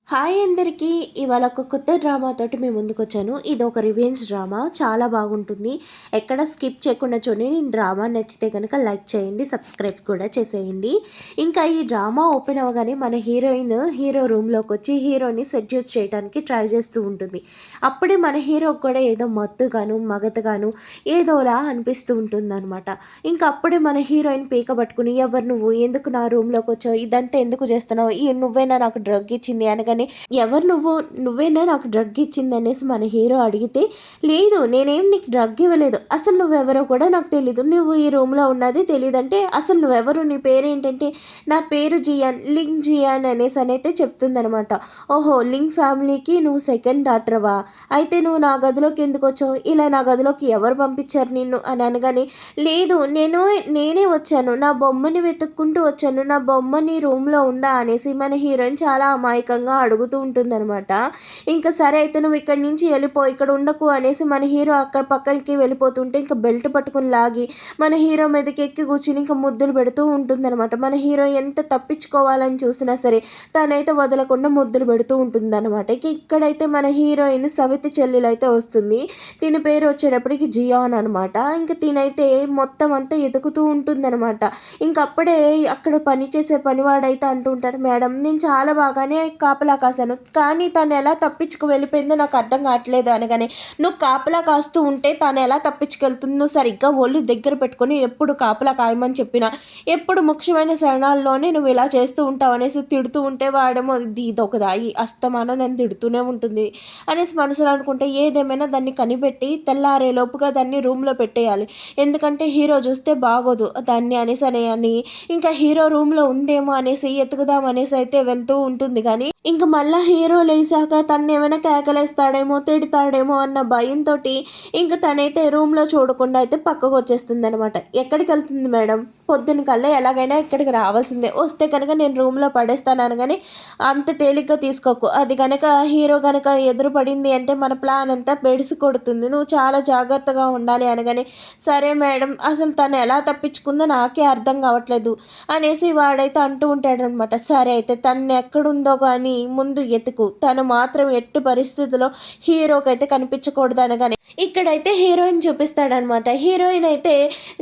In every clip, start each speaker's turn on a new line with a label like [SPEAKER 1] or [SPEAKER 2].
[SPEAKER 1] Hi అందరికీ! ఇవాళ ఒక కొత్త డ్రామాతోటి మీ ముందుకొచ్చాను. ఇదొక రివెంజ్ డ్రామా. చాలా బాగుంటుంది. ఎక్కడ స్కిప్ చేయకుండా చూడండి. నేను డ్రామా నచ్చితే గనక లైక్ చేయండి. సబ్స్క్రైబ్ కూడా చేసేయండి. ఇంకా ఈ డ్రామా ఓపెన్ అవ్వగానే మన హీరోయిన్ హీరో రూమ్‌లోకొచ్చి హీరోని సెడ్యూస్ చేయడానికి ట్రై చేస్తూ ఉంటుంది. అప్పుడే మన హీరోకి కూడా ఏదో మత్తుగాను, మగతగాను ఏదోలా అనిపిస్తూ ఉంటుందనమాట. ఇంక అప్పుడే మన హీరోయిన్ పీక పట్టుకుని, "ఎవరు నువ్వు? ఎందుకు నా రూమ్‌లోకొచ్చావు? ఇదంతా ఎందుకు చేస్తున్నావు? నువ్వేనా నాకు డ్రగ్ ఇచ్చింది" అనగానే ఎవరు నువ్వు? నువ్వేనా నాకు డ్రగ్ ఇచ్చిందనేసి మన హీరో అడిగితే, లేదు నేనేం నీకు డ్రగ్ ఇవ్వలేదు. అసలు నువ్వెవరో కూడా నాకు తెలీదు. నువ్వు ఈ రూమ్‌లో ఉన్నది తెలీదంటే అసలు నువ్వెవరు? నీ పేరేంటంటే, నా పేరు జియాన్, లింగ్ జియాన్ అనేసనైతే చెప్తుందనమాట. ఓహో! లింగ్ ఫ్యామిలీకి నువ్వు సెకండ్ డాటర్‌వా? అయితే నువ్వు నా గదిలోకి ఎందుకొచ్చావు? ఇలా నా గదిలోకి ఎవరు పంపించారు నిన్ను? అని అనగానే, లేదు నేనే వచ్చాను. నా బొమ్మని వెతుక్కుంటూ వచ్చాను. నా బొమ్మ నీ రూమ్‌లో ఉందా? అనేసి మన హీరోయిన్ చాలా అమాయకంగా అడుగుతూ ఉంటుందనమాట. ఇంక సరే అయితే నువ్వు ఇక్కడి నుంచి వెళ్ళిపో, ఇక్కడ ఉండకు అనేసి మన హీరో అక్కడ పక్కనికి వెళ్ళిపోతుంటే ఇంక బెల్ట్ పట్టుకుని లాగి మన హీరో మీదకి ఎక్కి కూర్చుని ఇంక ముద్దులు పెడుతూ ఉంటుందనమాట. మన హీరో ఎంత తప్పించుకోవాలని చూసినా సరే తనైతే వదలకుండా ముద్దులు పెడుతూ ఉంటుందన్నమాట. ఇక ఇక్కడైతే మన హీరోయిన్ సవితి చెల్లెలైతే వస్తుంది. తిని పేరు వచ్చేటప్పటికి జియాన్ అనమాట. ఇంక తినైతే మొత్తం అంతా ఎతుకుతూ ఉంటుందన్నమాట. ఇంకప్పుడే అక్కడ పనిచేసే పనివాడైతే అంటూ ఉంటాడు, మేడం నేను చాలా బాగానే కాపలా కాశాను, కానీ తను ఎలా తప్పించుకు వెళ్ళిపోయిందో నాకు అర్థం కావట్లేదు అనగానే, నువ్వు కాపలా కాస్తూ ఉంటే తను ఎలా తప్పించుకెళ్తుంది? నువ్వు సరిగ్గా ఒళ్ళు దగ్గర పెట్టుకొని ఎప్పుడు కాపలా కాయమని చెప్పినా, ఎప్పుడు ముఖ్యమైన క్షణాల్లోనే నువ్వు ఇలా చేస్తూ ఉంటావు అనేసి తిడుతూ ఉంటే వాడేమో ఇదొక దాయి అస్తమానం నన్ను తిడుతూనే ఉంటుంది అనేసి మనసులో అనుకుంటే, ఏదేమైనా దాన్ని కనిపెట్టి తెల్లారే లోపుగా దాన్ని రూమ్లో పెట్టేయాలి, ఎందుకంటే హీరో చూస్తే బాగోదు దాన్ని అనేసి అని ఇంకా హీరో రూమ్లో ఉందేమో అనేసి ఎతుకుదాం అనేసి అయితే వెళ్తూ ఉంటుంది. కానీ ఇంక మళ్ళా హీరో లేచాక తన్నేమైనా కేకలేస్తాడేమో, తిడతాడేమో అన్న భయంతోటి ఇంక తనైతే రూమ్‌లో చూడకుండా అయితే పక్కకొచ్చేస్తుందనమాట. ఎక్కడికెళ్తుంది మేడం? పొద్దున కల్లా ఎలాగైనా ఇక్కడికి రావాల్సిందే. వస్తే కనుక నేను రూమ్‌లో పడేస్తాను అనగానే, అంత తేలిగ్గా తీసుకోకు. అది గనక హీరో గనక ఎదురు పడింది అంటే మన ప్లాన్ అంతా బెడిసి కొడుతుంది. నువ్వు చాలా జాగ్రత్తగా ఉండాలి అనగానే, సరే మేడం అసలు తను ఎలా తప్పించుకుందో నాకే అర్థం కావట్లేదు అనేసి వాడైతే అంటూ ఉంటాడనమాట. సరే అయితే తనెక్కడుందో గానీ ముందు ఎతుకు. తను మాత్రం ఎట్టి పరిస్థితిలో హీరోకైతే కనిపించకూడదు అనగానే ఇక్కడైతే హీరోయిన్ చూపిస్తాడనమాట. హీరోయిన్ అయితే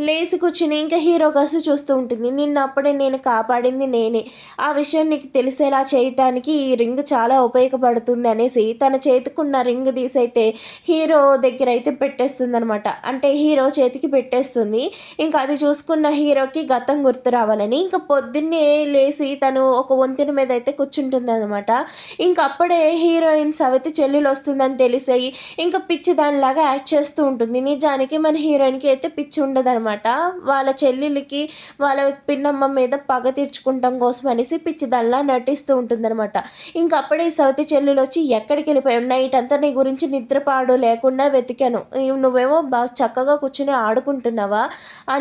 [SPEAKER 1] లేసి కూర్చుని ఇంకా హీరో కసి చూస్తూ ఉంటుంది. నిన్నప్పుడే నేను కాపాడింది నేనే. ఆ విషయం నీకు తెలిసేలా చేయటానికి ఈ రింగ్ చాలా ఉపయోగపడుతుంది అనేసి తన చేతికున్న రింగ్ తీసైతే హీరో దగ్గర అయితే పెట్టేస్తుందనమాట. అంటే హీరో చేతికి పెట్టేస్తుంది. ఇంకా అది చూసుకున్న హీరోకి గతం గుర్తు రావాలని ఇంకా పొద్దున్నే లేసి తను ఒక వంతెన మీద అయితే కూర్చుంటుందనమాట. ఇంక అప్పుడే హీరోయిన్ సవితి చెల్లెలు వస్తుందని తెలిసేయి ఇంకా పిచ్చి దానిలాగా యాక్ట్ చేస్తూ ఉంటుంది. నిజానికి మన హీరోయిన్‌కి అయితే పిచ్చి ఉండదనమాట. వాళ్ళ చెల్లెలికి వాళ్ళ పిన్నమ్మ మీద పగ తీర్చుకుంటం కోసం అనేసి పిచ్చి దానిలా నటిస్తూ ఉంటుందనమాట. ఇంక అప్పుడే సవితి చెల్లెలొచ్చి, "ఎక్కడికెళ్ళిపోయావు? నైట్ అంతా నీ గురించి నిద్రపాడు లేకుండా వెతికాను. నువ్వేమో చక్కగా కూర్చొని ఆడుకుంటున్నావా?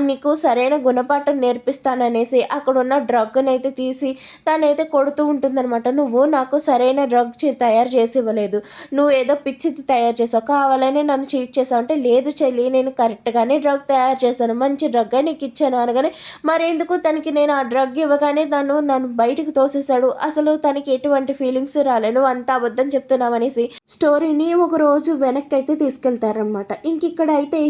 [SPEAKER 1] నీకు సరైన గుణపాఠం నేర్పిస్తాననేసి అక్కడున్న డ్రగ్‌నైతే తీసి తనైతే కొడుతూ ఉంటుందనమాట. "నువ్వు నాకు సరైన డ్రగ్ తయారు చేసి ఇవ్వలేదు. నువ్వేదో పిచ్చిది తయారు చేసావు. కావాలనే నన్ను చీట్ చేసావు" అంటే, "లేదు చెల్లి నేను కరెక్ట్‌గానే డ్రగ్ తయారు చేశాను. మంచి డ్రగ్గే నీకిచ్చాను" అనగానే, మరెందుకు తనకి నేను ఆ డ్రగ్ ఇవ్వగానే నన్ను బయటికి తోసేసాడు. అసలు తనకి ఎటువంటి ఫీలింగ్స్ రాలే. నువ్వు అంతా అబద్ధం చెప్తున్నావనేసి స్టోరీని ఒకరోజు వెనక్కైతే తీసుకెళ్తారనమాట. ఇంకిక్కడైతే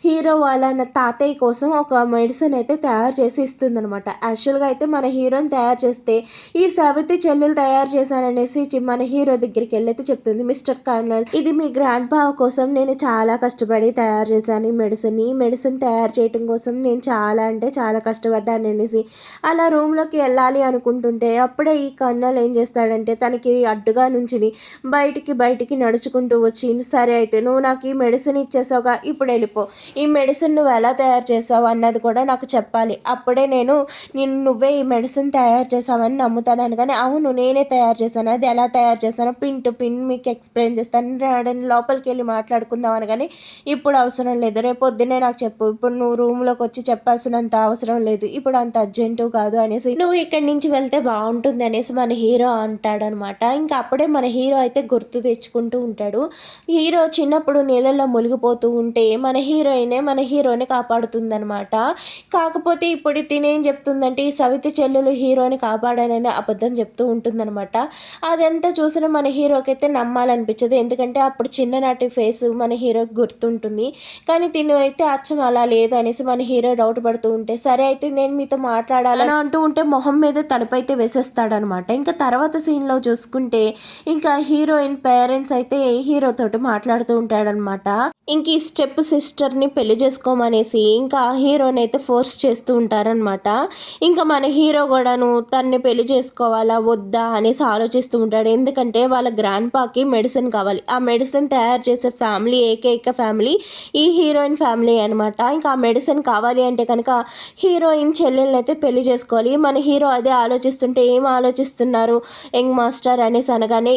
[SPEAKER 1] హీరో వాళ్ళ తాతయ్య కోసం ఒక మెడిసిన్ అయితే తయారు చేసి ఇస్తుందనమాట. యాక్చువల్‌గా అయితే మన హీరోని తయారు చేస్తే, ఈ సావిత్రి చెల్లెలు తయారు చేశాననేసి మన హీరో దగ్గరికెళ్ళైతే చెప్తుంది. మిస్టర్ కర్నల్, ఇది మీ గ్రాండ్ పా కోసం నేను చాలా కష్టపడి తయారు చేశాను ఈ మెడిసిన్ తయారు చేయటం కోసం నేను చాలా అంటే చాలా కష్టపడ్డాననేసి అలా రూమ్‌లోకి వెళ్ళాలి అనుకుంటుంటే, అప్పుడే ఈ కర్నల్ ఏం చేస్తాడంటే తనకి అడ్డుగా నుంచుని బయటికి నడుచుకుంటూ వచ్చి, "సరే అయితే నువ్వు నాకు ఈ మెడిసిన్ ఇచ్చేసావుగా, ఇప్పుడు వెళ్ళిపో. ఈ మెడిసిన్ నువ్వు ఎలా తయారు చేసావు అన్నది కూడా నాకు చెప్పాలి. అప్పుడే నువ్వే ఈ మెడిసిన్ తయారు చేసావని నమ్ముతాను" అనగానే, "అవును నేనే తయారు చేశాను. అది ఎలా తయారు చేశానో పిన్ టు పిన్ మీకు ఎక్స్‌ప్లెయిన్ చేస్తాను. రండి లోపలికెళ్ళి మాట్లాడుకుందాం" అనగానే, "ఇప్పుడు అవసరం లేదు. రేపు పొద్దున్నే నాకు చెప్పు. ఇప్పుడు నువ్వు రూమ్‌లోకి వచ్చి చెప్పాల్సినంత అవసరం లేదు. ఇప్పుడు అంత అర్జెంటు కాదు అనేసి నువ్వు ఇక్కడి నుంచి వెళ్తే బావుంటుంది" అనేసి మన హీరో అంటాడనమాట. ఇంకా అప్పుడే మన హీరో అయితే గుర్తు తెచ్చుకుంటూ ఉంటాడు. హీరో చిన్నప్పుడు నీళ్ళలో మునిగిపోతూ ఉంటే మన హీరోని కాపాడుతుందనమాట. కాకపోతే ఇప్పుడు తినేం చెప్తుందంటే, ఈ సవితి చెల్లెలు హీరోని కాపాడానని అబద్ధం చెప్తూ ఉంటుంది. ఉంటుందన్నమాట. అదంతా చూసిన మన హీరోకైతే నమ్మాలనిపించదు. ఎందుకంటే అప్పుడు చిన్ననాటి ఫేస్ మన హీరోకి గుర్తుంటుంది. కానీ తిను అయితే అచ్చం అలా లేదు అనేసి మన హీరో డౌట్ పడుతూ ఉంటే, సరే అయితే నేను మీతో మాట్లాడాలని అంటూ ఉంటే మొహం మీద తలుపైతే వేసేస్తాడనమాట. ఇంకా తర్వాత సీన్‌లో చూసుకుంటే ఇంకా హీరోయిన్ పేరెంట్స్ అయితే హీరో తోటి మాట్లాడుతూ ఉంటాడనమాట. ఇంక ఈ స్టెప్ సిస్టర్‌ని పెళ్లి చేసుకోమనేసి ఇంకా హీరోని అయితే ఫోర్స్ చేస్తూ ఉంటారనమాట. ఇంకా మన హీరో కూడాను తనని పెళ్లి చేసుకోవాలా వద్దా అనేసి ఆలోచిస్తూ ఉంటాడు. ఎందుకంటే వాళ్ళ గ్రాండ్‌పాకి మెడిసిన్ కావాలి. ఆ మెడిసిన్ తయారు చేసే ఫ్యామిలీ ఏకైక ఫ్యామిలీ ఈ హీరోయిన్ ఫ్యామిలీ అనమాట. ఇంకా ఆ మెడిసిన్ కావాలి అంటే కనుక హీరోయిన్ చెల్లెల్ని అయితే పెళ్లి చేసుకోవాలి. మన హీరో అదే ఆలోచిస్తుంటే ఏం ఆలోచిస్తున్నారు యంగ్ మాస్టర్ అనేసి అనగానే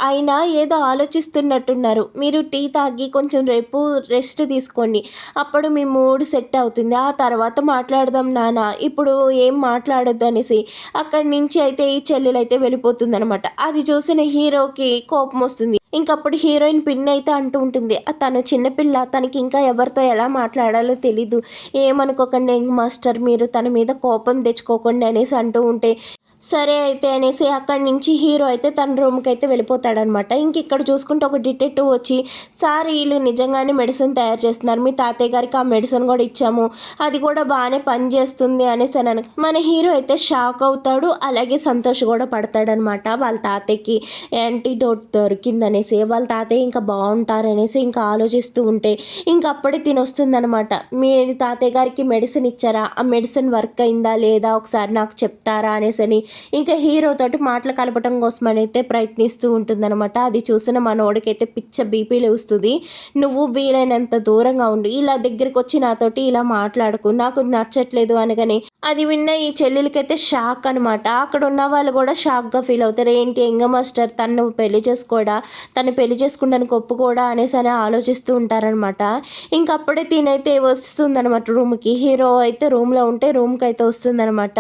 [SPEAKER 1] ఆయన ఏదో ఆలోచిస్తున్నట్టున్నారు. మీరు టీ తాగి కొంచెం రేపు రెస్ట్ తీసుకోండి. అప్పుడు మీ మూడ్ సెట్ అవుతుంది. ఆ తర్వాత మాట్లాడదాం నాన్న. ఇప్పుడు ఏం మాట్లాడొద్దు అనేసి అక్కడి నుంచి అయితే ఈ చెల్లెలైతే వెళ్ళిపోతుందనమాట. అది చూసిన హీరోకి కోపం వస్తుంది. ఇంకప్పుడు హీరోయిన్ పిన్ అయితే అంటూ ఉంటుంది. తను చిన్నపిల్ల, తనకి ఇంకా ఎవరితో ఎలా మాట్లాడాలో తెలీదు. ఏమనుకోకండి యంగ్ మాస్టర్, మీరు తన మీద కోపం తెచ్చుకోకండి అనేసి అంటూ ఉంటే, సరే అయితే అనేసి అక్కడి నుంచి హీరో అయితే తన రూమ్కి అయితే వెళ్ళిపోతాడనమాట. ఇంక ఇక్కడ చూసుకుంటే ఒక డిటెక్టివ్ వచ్చి, సార్ వీళ్ళు నిజంగానే మెడిసిన్ తయారు చేస్తున్నారు, మీ తాతయ్య గారికి ఆ మెడిసిన్ కూడా ఇచ్చాము, అది కూడా బాగానే పనిచేస్తుంది అనేసి అని మన హీరో అయితే షాక్ అవుతాడు. అలాగే సంతోష్ కూడా పడతాడనమాట. వాళ్ళ తాతయ్యకి యాంటీడోట్ దొరికిందనేసి, వాళ్ళ తాతయ్య ఇంకా బాగుంటారనేసి ఇంకా ఆలోచిస్తూ ఉంటే ఇంక అప్పుడే తినొస్తుందనమాట. మీ తాతయ్య గారికి మెడిసిన్ ఇచ్చారా, ఆ మెడిసిన్ వర్క్ అయిందా లేదా ఒకసారి నాకు చెప్తారా అనేసి అని ఇంకా హీరో తోటి మాటలు కలపటం కోసమని అయితే ప్రయత్నిస్తూ ఉంటుందన్నమాట. అది చూసిన మనోడికైతే పిచ్చ బీపీ లేస్తుంది. నువ్వు వీలైనంత దూరంగా ఉండి ఇలా దగ్గరికి వచ్చి నాతోటి ఇలా మాట్లాడకు, నాకు నచ్చట్లేదు అనగానే అది విన్న ఈ చెల్లెలకైతే షాక్ అనమాట. అక్కడ ఉన్న వాళ్ళు కూడా షాక్గా ఫీల్ అవుతారు. ఏంటి యంగ్ మాస్టర్ తను పెళ్లి చేసుకోడా, తను పెళ్లి చేసుకుంటానికి ఒప్పుకోడా అనేసి అని ఆలోచిస్తూ ఉంటారనమాట. ఇంకప్పుడే తినైతే వస్తుందనమాట రూమ్కి. హీరో అయితే రూమ్లో ఉంటే రూమ్కి అయితే వస్తుందనమాట.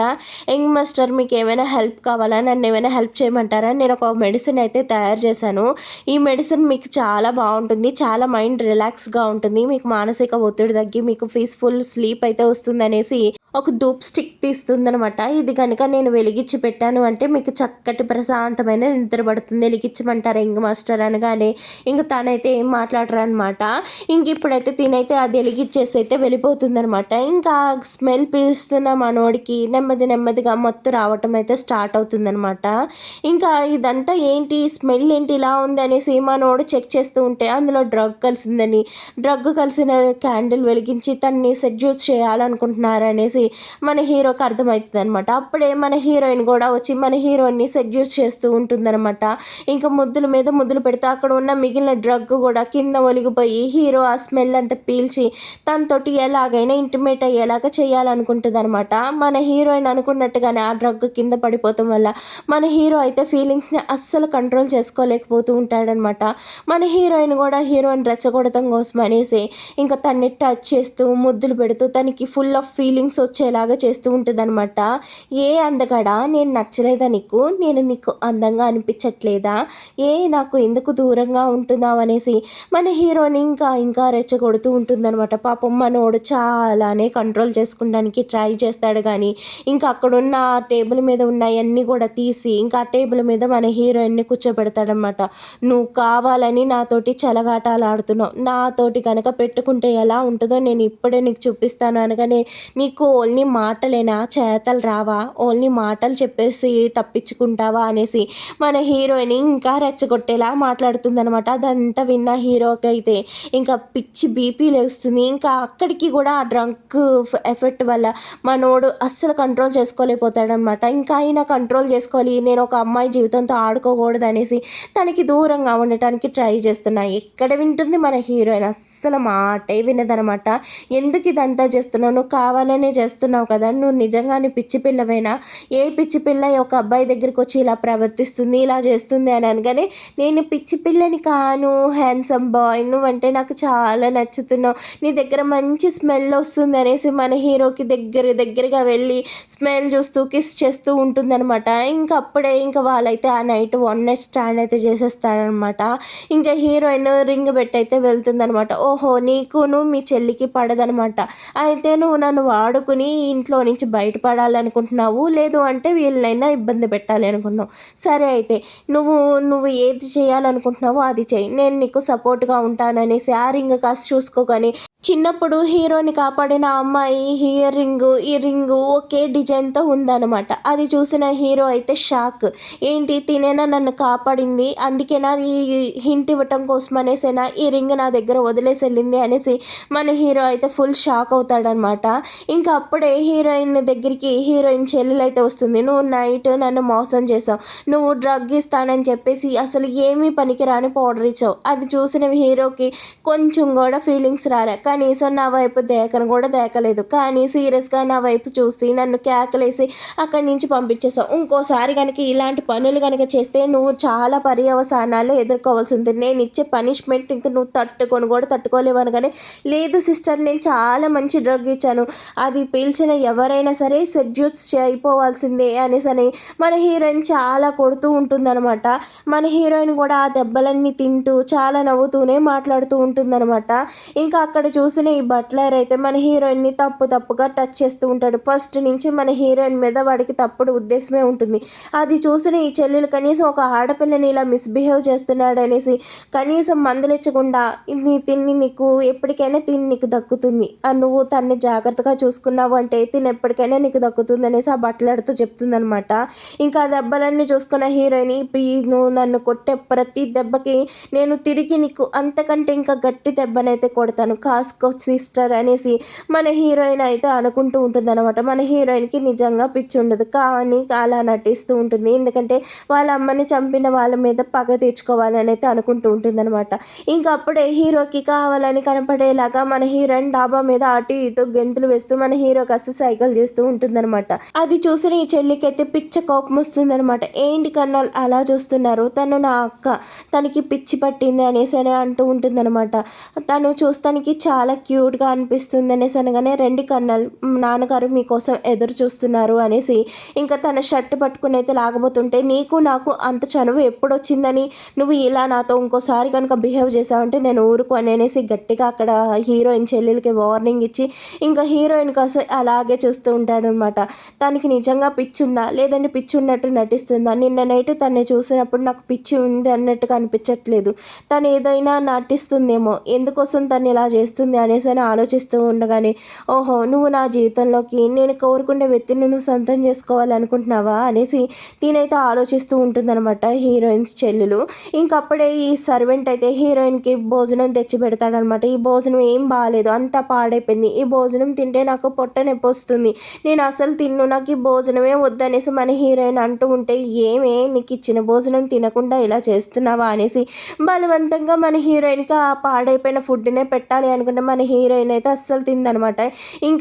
[SPEAKER 1] యంగ్ మాస్టర్ మీకు ఏమైనా హెల్ప్ కావాలా, నన్ను ఏమైనా హెల్ప్ చేయమంటారా, నేను ఒక మెడిసిన్ అయితే తయారు చేశాను. ఈ మెడిసిన్ మీకు చాలా బాగుంటుంది, చాలా మైండ్ రిలాక్స్గా ఉంటుంది, మీకు మానసిక ఒత్తిడి తగ్గి మీకు పీస్ఫుల్ స్లీప్ అయితే వస్తుంది అనేసి ఒక ధూప్ స్టిక్ తీస్తుందనమాట. ఇది కనుక నేను వెలిగించి పెట్టాను అంటే మీకు చక్కటి ప్రశాంతమైన నిద్ర పడుతుంది, వెలిగించమంటారు యంగ్ మాస్టర్ అనగానే ఇంక తనైతే ఏం మాట్లాడరు అనమాట. ఇంక ఇప్పుడైతే తినైతే అది వెలిగించేసి అయితే వెళ్ళిపోతుందనమాట. ఇంకా స్మెల్ పీలుస్తున్న మనోడికి నెమ్మదిగా మత్తు రావటం అయితే స్టార్ట్ అవుతుందనమాట. ఇంకా ఇదంతా ఏంటి స్మెల్ ఏంటి ఇలా ఉంది అనేసి మనోడు చెక్ చేస్తూ ఉంటే అందులో డ్రగ్ కలిసిన క్యాండిల్ వెలిగించి తన్ని సెడ్యూస్ చేయాలనుకుంటున్నారనేసి మన హీరోకి అర్థమవుతుంది అనమాట. అప్పుడే మన హీరోయిన్ కూడా వచ్చి మన హీరోయిన్ని సెడ్యూస్ చేస్తూ ఉంటుందన్నమాట. ఇంకా ముద్దుల మీద ముద్దులు పెడితే అక్కడ ఉన్న మిగిలిన డ్రగ్ కూడా కింద ఒలిగిపోయి హీరో ఆ స్మెల్ అంతా పీల్చి తనతోటి ఎలాగైనా ఇంటిమేట్ అయ్యేలాగా చేయాలనుకుంటుంది అనమాట. మన హీరోయిన్ అనుకున్నట్టుగానే ఆ డ్రగ్ కింద పడిపోవటం వల్ల మన హీరో అయితే ఫీలింగ్స్ని అస్సలు కంట్రోల్ చేసుకోలేకపోతూ ఉంటాడనమాట. మన హీరోయిన్ కూడా హీరోయిన్ రెచ్చగొడటం కోసం అనేసి ఇంకా తన్ని టచ్ చేస్తూ ముద్దులు పెడుతూ తనకి ఫుల్ ఆఫ్ ఫీలింగ్స్ వచ్చేలాగా చేస్తూ ఉంటుంది అనమాట. ఏ అందగాడా, నేను నచ్చలేదా నీకు, నేను నీకు అందంగా అనిపించట్లేదా, నాకు ఎందుకు దూరంగా ఉంటున్నావు అనేసి మన హీరోని ఇంకా రెచ్చగొడుతూ ఉంటుందన్నమాట. పాపం మనోడు చాలానే కంట్రోల్ చేసుకోవడానికి ట్రై చేస్తాడు. కానీ ఇంకా అక్కడున్న టేబుల్ మీద ఉన్నాయన్నీ కూడా తీసి ఇంకా ఆ టేబుల్ మీద మన హీరోయిన్ని కూర్చోబెడతాడనమాట. నువ్వు కావాలని నాతోటి చెలగాటాలు ఆడుతున్నావు, నాతోటి కనుక పెట్టుకుంటే ఎలా ఉంటుందో నేను ఇప్పుడే నీకు చూపిస్తాను అనగానే, నీకు ఓన్లీ మాటలేనా, చేతలు రావా, ఓన్లీ మాటలు చెప్పేసి తప్పించుకుంటావా అనేసి మన హీరోయిన్ ఇంకా రెచ్చగొట్టేలా మాట్లాడుతుందనమాట. అదంతా విన్న హీరోకి అయితే ఇంకా పిచ్చి బీపీ లేస్తుంది. ఇంకా అక్కడికి కూడా ఆ డ్రంక్ ఎఫెక్ట్ వల్ల మనోడు అస్సలు కంట్రోల్ చేసుకోలేకపోతాడనమాట. ఇంకా అయినా కంట్రోల్ చేసుకోవాలి, నేను ఒక అమ్మాయి జీవితంతో ఆడుకోకూడదు అనేసి తనకి దూరంగా ఉండటానికి ట్రై చేస్తున్నా. ఎక్కడ వింటుంది మన హీరోయిన్, అస్సలు మాటే వినదనమాట. ఎందుకు ఇదంతా చేస్తున్నావు, నువ్వు కావాలనే చేస్తున్నావు కదా, నువ్వు నిజంగానే పిచ్చి పిల్లవేనా, ఏ పిచ్చి పిల్ల ఒక అబ్బాయి దగ్గరికి వచ్చి ఇలా ప్రవర్తిస్తుంది, ఇలా చేస్తుంది అని అనగానే, నేను పిచ్చి పిల్లని కాను హ్యాండ్సమ్ బాయ్, నువ్వంటే నాకు చాలా నచ్చుతున్నావు, నీ దగ్గర మంచి స్మెల్ వస్తుంది అనేసి మన హీరోకి దగ్గరగా వెళ్ళి స్మెల్ చూస్తూ కిస్ చేస్తూ ఉంటుందనమాట. అప్పుడే వాళ్ళైతే ఆ నైట్ వన్ నైట్ స్టాండ్ అయితే చేసేస్తారనమాట. ఇంకా హీరోయిన్ రింగ్ పెట్టయితే వెళ్తుందనమాట. ఓహో! నీకును మీ చెల్లికి పడదనమాట. అయితే నువ్వు నన్ను వాడుకుని ఇంట్లో నుంచి బయటపడాలనుకుంటున్నావు. లేదు అంటే వీళ్ళనైనా ఇబ్బంది పెట్టాలి అనుకుంటున్నావు. సరే అయితే నువ్వు ఏది చేయాలనుకుంటున్నావో అది చెయ్యి. నేను నీకు సపోర్ట్‌గా ఉంటాననేసి ఆ రింగ్ కాస్త చూసుకోగానే చిన్నప్పుడు హీరోని కాపాడిన అమ్మాయి ఈ రింగు ఒకే డిజైన్‌తో ఉందనమాట. అది చూసిన హీరో అయితే షాక్. ఏంటి తినేనా నన్ను కాపాడింది. అందుకేనా ఈ హింట్ ఇవ్వటం కోసమనేసేనా ఈ రింగ్ నా దగ్గర వదిలేసి వెళ్ళింది అనేసి మన హీరో అయితే ఫుల్ షాక్ అవుతాడనమాట. అప్పుడే హీరోయిన్ చెల్లెలైతే వస్తుంది. నువ్వు నైట్ నన్ను మోసం చేసావు. నువ్వు డ్రగ్ ఇస్తానని చెప్పేసి అసలు ఏమీ పనికిరాని పౌడర్ ఇచ్చావు. అది చూసిన హీరోకి కొంచెం కూడా ఫీలింగ్స్ రాలే. కనీసం నా వైపు దేకను కూడా దేకలేదు. కానీ సీరియస్‌గా నా వైపు చూసి నన్ను కేకలేసి అక్కడి నుంచి పంపించేసావు. ఇంకోసారి గనక ఇలాంటి పనులు గనక చేస్తే నువ్వు చాలా పర్యవసానాలు ఎదుర్కోవాల్సి ఉంది. నేనిచ్చే పనిష్మెంట్ ఇంక నువ్వు తట్టుకోలేవు అనగానే, లేదు సిస్టర్ నేను చాలా మంచి డ్రగ్ ఇచ్చాను. అది పీల్చిన ఎవరైనా సరే సెడ్యూస్ అయిపోవాల్సిందే అనేసని మన హీరోయిన్ చాలా కొడుతూ ఉంటుందనమాట. మన హీరోయిన్ కూడా ఆ దెబ్బలన్నీ తింటూ చాలా నవ్వుతూనే మాట్లాడుతూ ఉంటుందనమాట. అక్కడ చూసిన ఈ బట్లర్ అయితే మన హీరోయిన్ని తప్పుగా టచ్ చేస్తూ ఉంటాడు. ఫస్ట్ నుంచి మన హీరోయిన్ మీద వాడికి తప్పుడు ఉద్దేశమే ఉంటుంది. అది చూసిన ఈ చెల్లెలు కనీసం ఒక ఆడపిల్లని ఇలా మిస్బిహేవ్ చేస్తున్నాడు అనేసి కనీసం మందలించకుండా ఎప్పటికైనా తిని నీకు దక్కుతుంది. నువ్వు తన్ని జాగ్రత్తగా చూసుకున్నావు అంటే తిని ఎప్పటికైనా నీకు దక్కుతుంది అనేసి ఆ బట్లర్తో చెప్తుందనమాట. ఆ దెబ్బలన్నీ చూసుకున్న హీరోయిన్ నువ్వు నన్ను కొట్టే ప్రతి దెబ్బకి నేను తిరిగి నీకు అంతకంటే ఇంకా గట్టి దెబ్బనైతే కొడతాను. కాస్కో సిస్టర్ అనేసి మన హీరోయిన్ అయితే అనుకుంటూ ఉంటుందన్నమాట. మన హీరోయిన్కి నిజంగా పిచ్చి ఉండదు కానీ అలా నటిస్తూ ఉంటుంది. ఎందుకంటే వాళ్ళ అమ్మని చంపిన వాళ్ళ మీద పగ తీర్చుకోవాలని అయితే అనుకుంటూ ఉంటుందన్నమాట. అప్పుడే హీరోకి కావాలని కనపడేలాగా మన హీరోయిన్ డాబా మీద అటు ఇటు గెంతులు వేస్తూ మన హీరో కాస్త సైకిల్ చేస్తూ ఉంటుందన్నమాట. అది చూసిన ఈ చెల్లికైతే పిచ్చ కోపం వస్తుందన్నమాట. ఏంటి కన్నా అలా చూస్తున్నారు, తను నా అక్క, తనకి పిచ్చి పట్టింది అనేసి అంటూ ఉంటుందన్నమాట. తను చూస్తానికి చాలా క్యూట్గా అనిపిస్తుంది అనేసి అనగానే, రండి కన్నల్ నాన్నగారు మీకోసం ఎదురు చూస్తున్నారు అనేసి తన షర్ట్ పట్టుకుని అయితే లాగబోతుంటే, నీకు నాకు అంత చనువు ఎప్పుడొచ్చిందని నువ్వు ఇలా నాతో ఇంకోసారి కనుక బిహేవ్ చేసావంటే నేను ఊరుకోను అనేసి గట్టిగా అక్కడ హీరోయిన్ చెల్లెలకి వార్నింగ్ ఇచ్చి హీరోయిన్ కోసం అలాగే చూస్తూ ఉంటాడనమాట. తనకి నిజంగా పిచ్చి ఉందా లేదంటే పిచ్చి ఉన్నట్టు నటిస్తుందా? నిన్న నైట్ తను చూసినప్పుడు నాకు పిచ్చి ఉంది అన్నట్టుగా అనిపించట్లేదు. తను ఏదైనా నటిస్తుందేమో, ఎందుకోసం తను ఇలా చేస్తుంది అనేసి ఆలోచిస్తూ ఉండగానే, ఓహో నువ్వు నా జీవితంలోకి నేను కోరుకునే వ్యక్తిని నువ్వు సొంతం చేసుకోవాలనుకుంటున్నావా అనేసి తినైతే ఆలోచిస్తూ ఉంటుందన్నమాట హీరోయిన్స్ చెల్లెలు. అప్పుడే ఈ సర్వెంట్ అయితే హీరోయిన్కి భోజనం తెచ్చి పెడతాడనమాట. ఈ భోజనం ఏం బాగాలేదు, అంతా పాడైపోయింది. ఈ భోజనం తింటే నాకు పొట్ట నొప్పి వస్తుంది, నేను అసలు తిన్ను, నాకు ఈ భోజనమే వద్దనేసి మన హీరోయిన్ అంటూ ఉంటే, ఏమే నీకు ఇచ్చిన భోజనం తినకుండా ఇలా చేస్తున్నావా అనేసి బలవంతంగా మన హీరోయిన్కి ఆ పాడైపోయిన ఫుడ్నే పెట్టాలి అనుకుంటే మన హీరోయిన్ అయితే అస్సలు తిందనమాట.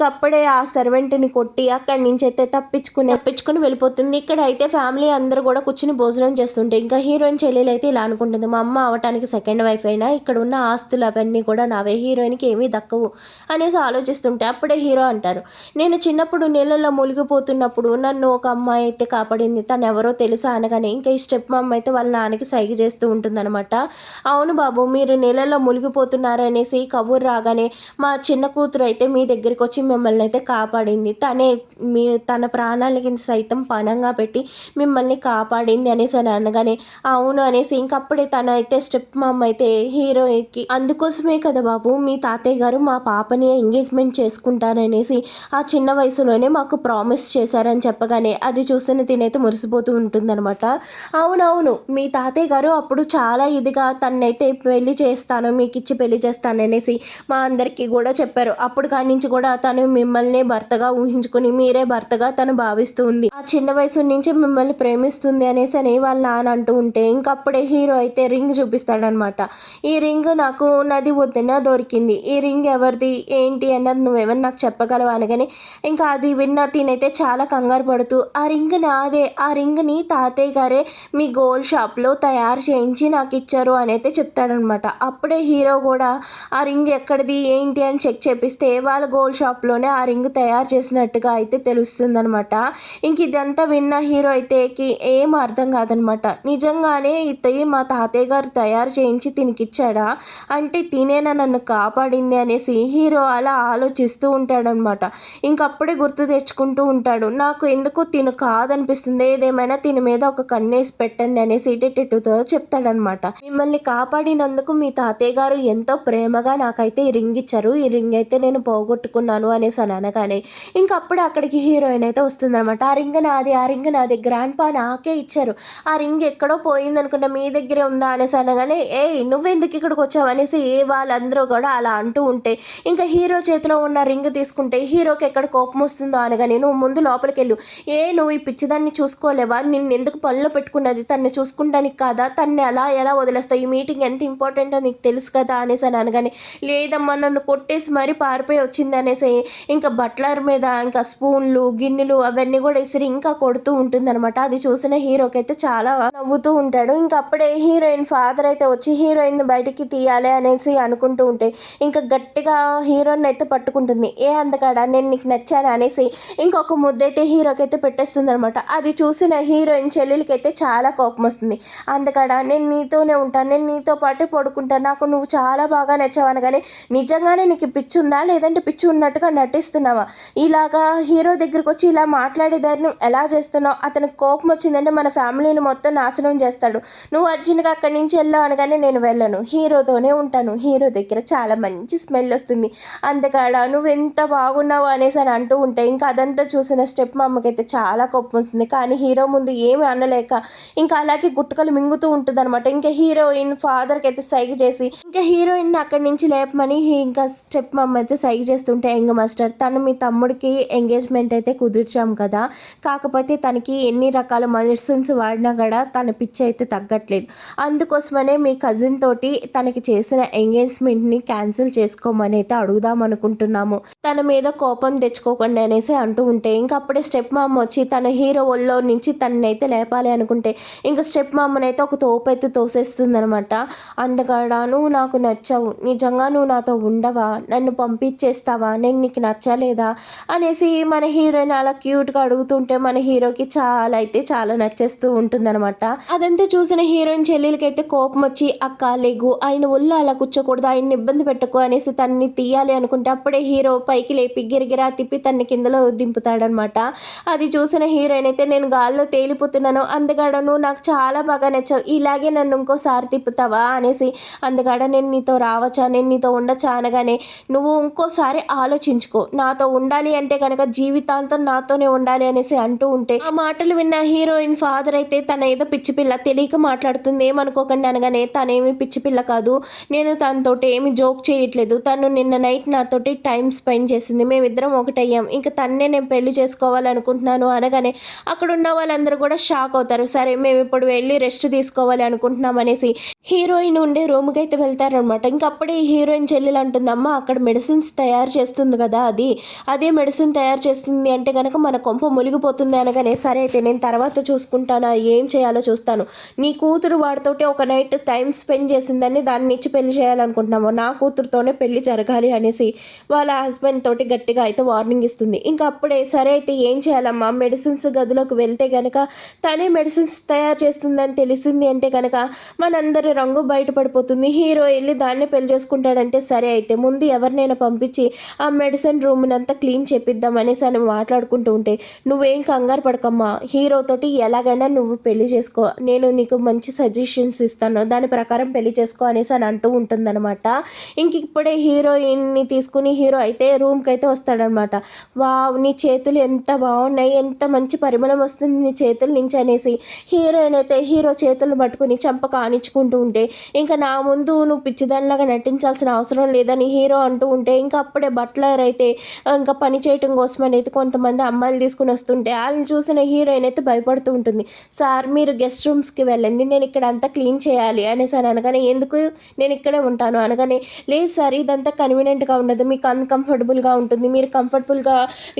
[SPEAKER 1] అప్పుడే ఆ సర్వెంట్ని కొట్టి అక్కడి నుంచి అయితే తప్పించుకుని వెళ్ళిపోతుంది. ఇక్కడ అయితే ఫ్యామిలీ అందరూ కూడా కూర్చుని భోజనం చేస్తుంటే హీరోయిన్ చెల్లెలు అయితే ఇలా అనుకుంటుంది, మా అమ్మ అవటానికి సెకండ్ వైఫ్ అయినా ఇక్కడ ఉన్న ఆస్తులు అవన్నీ కూడా నావే, హీరోయిన్కి ఏమీ దక్కవు అనేసి ఆలోచిస్తుంటే అప్పుడే హీరో అంటారు, నేను చిన్నప్పుడు నీళ్ళల్లో మునిగిపోతున్నప్పుడు నన్ను ఒక అమ్మాయి అయితే కాపాడింది, తను ఎవరో తెలుసా అనగానే ఈ స్టెప్ మమ్మ అయితే వాళ్ళ నాన్నకి సైగ చేస్తూ ఉంటుందన్నమాట. అవును బాబు మీరు నీళ్ళల్లో మునిగిపోతున్నారనేసి కబురు రాగానే మా చిన్న కూతురు అయితే మీ దగ్గరికి వచ్చి మిమ్మల్ని అయితే కాపాడింది, తన ప్రాణాలకి సైతం పణంగా పెట్టి మిమ్మల్ని కాపాడింది అనేసి అనగానే అవును అనేసి అప్పుడే తన అయితే స్టెప్ మమ్ అయితే హీరోకి, అందుకోసమే కదా బాబు మీ తాతయ్య గారు మా పాపని ఎంగేజ్మెంట్ చేసుకుంటారనేసి ఆ చిన్న వయసులోనే మాకు ప్రామిస్ చేశారని చెప్పగానే అది చూసిన తినైతే మురిసిపోతూ ఉంటుందన్నమాట. అవునవును మీ తాతయ్య గారు అప్పుడు చాలా ఇదిగా తనైతే పెళ్లి చేస్తాను మీకు ఇచ్చి పెళ్లి చేస్తాను అనేసి మా అందరికీ కూడా చెప్పారు. అప్పుడు కాడి నుంచి కూడా తను మిమ్మల్ని భర్తగా ఊహించుకుని మీరే భర్తగా తను భావిస్తూ ఉంది, ఆ చిన్న వయసు నుంచి మిమ్మల్ని ప్రేమిస్తుంది అనేసి వాళ్ళ నాన్న అంటూ ఉంటే అప్పుడే హీరో అయితే రింగ్ చూపిస్తాడనమాట. ఈ రింగ్ నాకు నది ఒడ్డున దొరికింది, ఈ రింగ్ ఎవరిది ఏంటి అన్నది నువ్వేమన్నా నాకు చెప్పగలవా అనగానే అది విన్న తినైతే చాలా కంగారు పడుతూ, ఆ రింగ్ నాదే, ఆ రింగ్ని తాతయ్య గారే మీ గోల్డ్ షాప్లో తయారు చేయించి నాకు ఇచ్చారు అని అయితే చెప్తాడనమాట. అప్పుడే హీరో కూడా ఆ రింగ్ ఎక్కడ ఎక్కడిది ఏంటి అని చెక్ చేపిస్తే వాళ్ళ గోల్డ్ షాప్లోనే ఆ రింగ్ తయారు చేసినట్టుగా అయితే తెలుస్తుందనమాట. ఇంక ఇదంతా విన్న హీరో అయితేకి ఏం అర్థం కాదనమాట. నిజంగానే మా తాతయ్య గారు తయారు చేయించి తినికిచ్చాడా, అంటే తినేనా నన్ను కాపాడింది అనేసి హీరో అలా ఆలోచిస్తూ ఉంటాడనమాట. ఇంకప్పుడే గుర్తు తెచ్చుకుంటూ ఉంటాడు. నాకు ఎందుకో తిను కాదనిపిస్తుంది, ఏదేమైనా తిని మీద ఒక కన్నేసి పెట్టండి అనేసి డిటెక్టివ్తో చెప్తాడనమాట. మిమ్మల్ని కాపాడినందుకు మీ తాతయ్య గారు ఎంతో ప్రేమగా నాకైతే ఈ రింగ్ ఇచ్చారు, ఈ రింగ్ అయితే నేను పోగొట్టుకున్నాను అనేసి అని అనగానే ఇంకప్పుడు అక్కడికి హీరోయిన్ అయితే వస్తుందనమాట. ఆ రింగ్ నాది, ఆ రింగ్ నాది, గ్రాండ్ పా నాకే ఇచ్చారు, ఆ రింగ్ ఎక్కడో పోయింది అనుకుంటా మీ దగ్గరే ఉందా అనేసి అనగానే ఏయ్ నువ్వెందుకు ఇక్కడికి వచ్చావు అనేసి వాళ్ళందరూ కూడా అలా అంటూ ఉంటే ఇంకా హీరో చేతిలో ఉన్న రింగ్ తీసుకుంటే హీరోకి ఎక్కడ కోపం వస్తుందో అనగానే నువ్వు ముందు లోపలికి వెళ్ళు, నువ్వు ఈ పిచ్చిదాన్ని చూసుకోలేవా, నిన్ను ఎందుకు పనిలో పెట్టుకున్నది తన్ని చూసుకుంటానికి కాదా, తన్ని అలా ఎలా వదిలేస్తావు, ఈ మీటింగ్ ఎంత ఇంపార్టెంటో నీకు తెలుసు కదా అనేసి అని అనగానే లేదమ్మా నన్ను కొట్టేసి మరీ పారిపోయి వచ్చింది అనేసి ఇంకా బట్లర్ మీద ఇంకా స్పూన్లు గిన్నెలు అవన్నీ కూడా ఇసిరి ఇంకా కొడుతూ ఉంటుందన్నమాట. అది చూసిన హీరోకి అయితే చాలా నవ్వుతూ ఉంటాడు. ఇంకా అప్పుడే హీరోయిన్ ఫాదర్ అయితే వచ్చి హీరోయిన్ బయటికి తీయాలి అనేసి అనుకుంటూ ఉంటే ఇంకా గట్టిగా హీరోయిన్ అయితే పట్టుకుంటుంది. అందకాడ నేను నీకు నచ్చాను అనేసి ఇంకొక ముద్దైతే హీరోకి అయితే పెట్టేస్తుంది అనమాట. అది చూసిన హీరోయిన్ చెల్లెలకి అయితే చాలా కోపం వస్తుంది. అందుకాడ నేను నీతోనే ఉంటాను, నేను నీతో పాటే పడుకుంటాను, నాకు నువ్వు చాలా బాగా నచ్చావు అనగానే నిజంగానే నీకు పిచ్చి ఉందా లేదంటే పిచ్చి ఉన్నట్టుగా నటిస్తున్నావా, ఇలాగా హీరో దగ్గరికి వచ్చి ఇలా మాట్లాడేదాన్ని ఎలా చేస్తున్నావు, అతనికి కోపం వచ్చిందంటే మన ఫ్యామిలీని మొత్తం నాశనం చేస్తాడు, నువ్వు అర్జెంట్గా అక్కడి నుంచి వెళ్ళావు అనగానే నేను వెళ్ళను, హీరోతోనే ఉంటాను, హీరో దగ్గర చాలా మంచి స్మెల్ వస్తుంది, అందుకాడ నువ్వు ఎంత బాగున్నావు అనేసి అని అంటూ ఉంటే ఇంకా అదంతా చూసిన స్టెప్ మా అమ్మకైతే చాలా కోపం వస్తుంది. కానీ హీరో ముందు ఏమి అనలేక ఇంకా అలాగే గుట్టుకలు మింగుతూ ఉంటుంది అనమాట. ఇంకా హీరోయిన్ ఫాదర్కి అయితే సైగ చేసి ఇంకా హీరోయిన్ అక్కడి నుంచి లేపమని ఇంకా స్టెప్ మా అమ్మ అయితే సైగ చేస్తుంటే యంగ్ మాస్టర్ తను మీ తమ్ముడికి ఎంగేజ్మెంట్ అయితే కుదిర్చాం కదా, కాకపోతే తనకి ఎన్ని రకాల మెడిసిన్స్ వాడినా కూడా తన పిచ్చి అయితే తగ్గట్లేదు, అందుకోసమనే మీ కజిన్ తోటి తనకి చేసిన ఎంగేజ్మెంట్ని క్యాన్సిల్ చేసుకోమని అయితే అడుగుదాం అనుకుంటున్నాము, తన మీద కోపం తెచ్చుకోకండి అనేసి అంటూ ఉంటే ఇంకా అప్పుడే స్టెప్ మామ వచ్చి తన హీరో ఒళ్ళో నుంచి తననైతే లేపాలి అనుకుంటే ఇంకా స్టెప్ మామనైతే ఒక తోపైతే తోసేస్తుంది అనమాట. అందుకడ నువ్వు నాకు నచ్చావు, నిజంగా నువ్వు నాతో ఉండవా, నన్ను పంపించేస్తావా, నేను నీకు నచ్చలేదా అనేసి మన హీరోయిన్ అలా క్యూట్గా అడుగుతుంటే మన హీరోకి చాలా నచ్చేస్తూ ఉంటుందన్నమాట. అదంతా చూసిన హీరోయిన్ చెల్లెలకి అయితే కోపం వచ్చి అక్క లేగు, ఆయన ఒళ్ళు అలా కూర్చోకూడదు, ఆయన్ని ఇబ్బంది పెట్టకు అనేసి తన్ని తీయాలి అనుకుంటే అప్పుడే హీరో పైకి లేపి గిరిగిరా తిప్పి తన్ని కిందలో దింపుతాడనమాట. అది చూసిన హీరోయిన్ అయితే నేను గాల్లో తేలిపోతున్నాను, అందుకాడ నువ్వు నాకు చాలా బాగా నచ్చావు, ఇలాగే నన్ను ఇంకోసారి తిప్పుతావా అనేసి, అందుకాడ నేను నీతో రావచ్చా, నేను నీతో ఉండొచ్చా అనగానే నువ్వు ఇంకోసారి ఆలోచించుకో, నాతో ఉండాలి అంటే కనుక జీవితాంతం నాతోనే ఉండాలి అనేసి అంటూ ఉంటే ఆ మాటలు విన్న హీరోయిన్ ఫాదర్ అయితే తన ఏదో పిచ్చి పిల్ల తెలియక మాట్లాడుతుంది ఏమనుకోకండి అనగానే తనేమి పిచ్చి పిల్ల కాదు, నేను తనతోటి ఏమి జోక్ చేయట్లేదు, తను నిన్న నైట్ నాతోటి టైం స్పెండ్ చేసింది, మేమిద్దరం ఒకటయ్యాం, ఇంకా తన్నే నేను పెళ్లి చేసుకోవాలనుకుంటున్నాను అనగానే అక్కడ ఉన్న వాళ్ళందరూ కూడా షాక్ అవుతారు. సరే మేము ఇప్పుడు వెళ్ళి రెస్ట్ తీసుకోవాలి అనుకుంటున్నాం అనేసి హీరోయిన్ ఉండే రూమ్కి అయితే వెళ్తారనమాట. ఇంకప్పుడే హీరోయిన్ చెల్లెలు అంటుందమ్మా అక్కడ మెడిసిన్స్ తయారు చేస్తుంది కదా, అదే మెడిసిన్ తయారు చేస్తుంది అంటే కనుక మన కొంప మునిగిపోతుంది అనగానే సరే అయితే నేను తర్వాత చూసుకుంటాను, ఏం చేయాలో చూస్తాను, నీ కూతురు వాడితోటి ఒక నైట్ టైం స్పెండ్ చేసిందని దాన్ని ఇచ్చి పెళ్లి చేయాలనుకుంటున్నాము, నా కూతురుతోనే పెళ్లి జరగాలి అనేసి వాళ్ళ హస్బెండ్ తోటి గట్టిగా అయితే వార్నింగ్ ఇస్తుంది. ఇంకా అప్పుడే సరే అయితే ఏం చేయాలమ్మా, మెడిసిన్స్ గదిలోకి వెళ్తే కనుక తనే మెడిసిన్స్ తయారు చేస్తుందని తెలిసింది అంటే కనుక మనందరి రంగు బయటపడిపోతుంది, హీరో వెళ్ళి దాన్ని పెళ్లి చేసుకుంటాడంటే సరే అయితే ముందు ఎవరినైనా పంపించి ఆ మెడిసిన్ రూమ్ని అంతా క్లీన్ చేపిద్దాం అనేసి అని మాట్లాడుకుంటూ ఉంటే నువ్వేం కంగారు పడకమ్మా, హీరోతోటి ఎలాగైనా నువ్వు పెళ్లి చేసుకో, నేను నీకు మంచి సజెషన్స్ ఇస్తాను, దాని ప్రకారం పెళ్లి చేసుకో అనేసి అని అంటూ ఉంటుందన్నమాట. ఇంక ఇప్పుడే హీరోయిన్ని తీసుకుని హీరో అయితే రూమ్కి అయితే వస్తాడనమాట. వావ్ నీ చేతులు ఎంత బాగున్నాయి, ఎంత మంచి పరిమళం వస్తుంది నీ చేతుల నుంచి అనేసి హీరోయిన్ అయితే హీరో చేతులు పట్టుకుని చంప కానిచ్చుకుంటూ ఉంటే ఇంకా నా ముందు నువ్వు పిచ్చిదానిలాగా నటించాల్సిన అవసరం లేదని హీరో అంటూ ఉంటే ఇంకా అప్పుడే బట్లర్ అయితే ఇంకా పని చేయటం కోసమని అయితే కొంతమంది అమ్మాయిలు తీసుకుని వస్తుంటే వాళ్ళని చూసిన హీరోయిన్ అయితే భయపడుతూ ఉంటుంది. సార్ మీరు గెస్ట్ రూమ్స్కి వెళ్ళండి, నేను ఇక్కడ అంతా క్లీన్ చేయాలి అనేసి అని అనగానే ఎందుకు నేను ఇక్కడే ఉంటాను అనగానే లేదు సార్ ఇదంతా కన్వీనియంట్గా ఉండదు, మీకు అన్కంఫర్టబుల్గా ఉంటుంది, మీరు కంఫర్టబుల్గా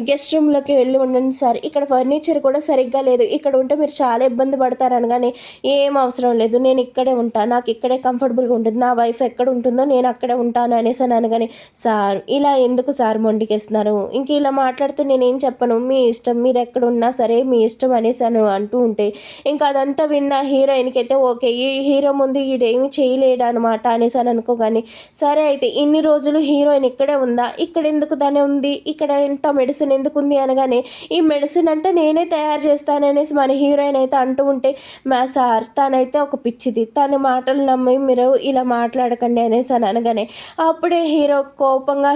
[SPEAKER 1] గెస్ట్ రూమ్లోకి వెళ్ళి ఉండండి సార్, ఇక్కడ ఫర్నిచర్ కూడా సరిగ్గా లేదు, ఇక్కడ ఉంటే మీరు చాలా ఇబ్బంది పడతారు అనగానే ఏం అవసరం లేదు, నేను ఇక్కడే ఉంటాను, నాకు ఇక్కడే కంఫర్టబుల్గా ఉంటుంది, నా వైఫ్ ఎక్కడ ఉంటుందో నేను అక్కడే ఉంటాను అనేసి అని అనగానే, సార్ ఇలా ఎందుకు సార్ మొండికేస్తున్నారు, ఇంక ఇలా మాట్లాడితే నేనేం చెప్పను, మీ ఇష్టం, మీరు ఎక్కడ ఉన్నా సరే మీ ఇష్టం అనేసి అని అంటూ ఉంటే ఇంకా అదంతా విన్న హీరోయిన్కి అయితే ఓకే, ఈ హీరో ముందు ఈడేమి చేయలేడు అనమాట అనేసి అని అనుకోగానే, సరే అయితే ఇన్ని రోజులు హీరోయిన్ ఇక్కడే ఉందా, ఇక్కడ ఎందుకు తనే ఉంది, ఇక్కడ ఇంత మెడిసిన్ ఎందుకు ఉంది అనగానే, ఈ మెడిసిన్ అంతా నేనే తయారు చేస్తాననేసి మన హీరోయిన్ అయితే అంటూ ఉంటే, మా సార్ తనైతే ఒక పిచ్చిది, తన మాటలు నమ్మి మీరు ఇలా మాట్లాడకండి అనేసి అని అనగానే, అప్పుడే హీరో కోపంగా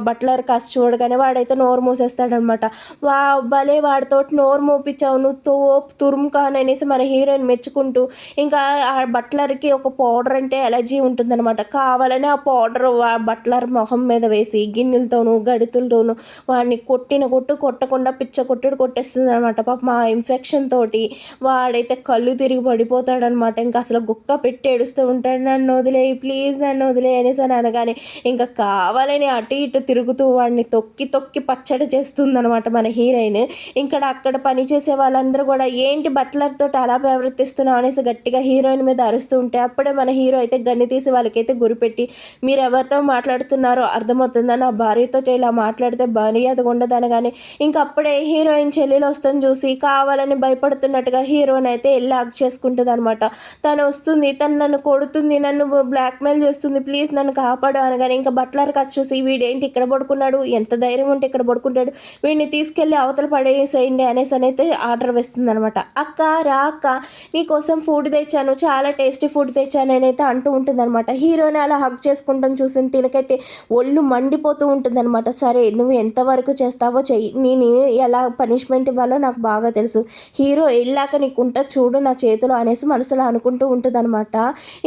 [SPEAKER 1] బట్లర్ కాస్త చూడగానే వాడైతే నోరు మూసేస్తాడనమాట. వా భలే వాడితోటి నోరు మూపించావు నువ్వు, తురుము కాననేసి మన హీరోయిన్ మెచ్చుకుంటూ, ఇంకా ఆ బట్లర్కి ఒక పౌడర్ అంటే ఎలర్జీ ఉంటుందన్నమాట, కావాలని ఆ పౌడర్ బట్లర్ మొహం మీద వేసి గిన్నెలతోనూ గడుతులతోనూ వాడిని కొట్టకుండా పిచ్చ కొట్టుడు కొట్టేస్తుంది అనమాట. పాప మా ఇన్ఫెక్షన్ తోటి వాడైతే కళ్ళు తిరిగి పడిపోతాడనమాట. ఇంకా అసలు గుక్క పెట్టి ఏడుస్తూ ఉంటాడు, నన్ను వదిలేయి ప్లీజ్, నన్ను వదిలేయి అనేసి అని అనగానే ఇంకా కావాలని అటు ఇటు తిరుగుతూ వాడిని తొక్కి పచ్చడి చేస్తుందనమాట మన హీరోయిన్. ఇక్కడ అక్కడ పనిచేసే వాళ్ళందరూ కూడా ఏంటి బట్లర్ తోటి అలా ప్రవర్తిస్తున్నావు అనేసి గట్టిగా హీరోయిన్ మీద అరుస్తూ ఉంటే, అప్పుడే మన హీరో అయితే గన్ను తీసి వాళ్ళకైతే గురిపెట్టి, మీరు ఎవరితో మాట్లాడుతున్నారో అర్థమవుతుందా, నా భార్యతో ఇలా మాట్లాడితే మర్యాదగా ఉండదు అనగానే, ఇంకా అప్పుడే హీరోయిన్ చెల్లెలు వస్తుంది చూసి కావాలని భయపడుతున్నట్టుగా హీరోయిన్ అయితే వెళ్ళి హగ్ చేసుకుంటుంది అనమాట. తను వస్తుంది, తను నన్ను కొడుతుంది, నన్ను బ్లాక్మెయిల్ చేస్తుంది, ప్లీజ్ నన్ను కాపాడు అనగానే, ఇంకా బట్లర్ కాస్త చూసి వీడేంటి ఇక్కడ పడుకున్నాడు, ఎంత ధైర్యం ఉంటే ఇక్కడ పడుకుంటాడు, వీడిని తీసుకెళ్ళి అవతల పడేసేయండి అనేసి అయితే ఆర్డర్ వేస్తుంది అనమాట. అక్క రా అక్క, నీకోసం ఫుడ్ తెచ్చాను, చాలా టేస్టీ ఫుడ్ తెచ్చాను అని అయితే అంటూ ఉంటుంది అనమాట. హీరోని అలా హగ్ చేసుకుంటాం చూసిన తినకైతే ఒళ్ళు మండిపోతూ ఉంటుంది అనమాట. సరే నువ్వు ఎంతవరకు చేస్తావో చెయ్యి, నేను ఎలా పనిష్మెంట్ ఇవ్వాలో నాకు బాగా తెలుసు, హీరో వెళ్ళాక నీకుంటా చూడు నా చేతిలో అనేసి మనసులో అనుకుంటూ ఉంటుంది అనమాట.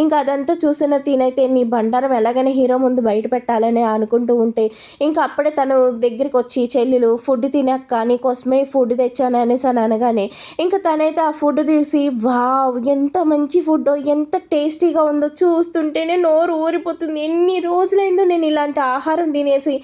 [SPEAKER 1] ఇంకా అదంతా చూసిన తినైతే నీ బండారం ఎలాగైనా హీరో ముందు బయట పెట్టాలని అనుకుంటూ ఉంటే, ఇంకా అప్పుడే తను దగ్గరికి వచ్చి చెల్లెలు ఫుడ్ తినక్క నీకోసమే ఫుడ్ తెచ్చాను అనేసి అని అనగానే, ఇంకా తనైతే ఆ ఫుడ్ తీసి వావ్ ఎంత మంచి ఫుడ్, ఎంత టేస్టీగా ఉందో చూస్తుంటేనే నోరు ఊరిపోతుంది, ఎన్ని రోజులైందో నేను ఇలాంటి ఆహారం తినేసి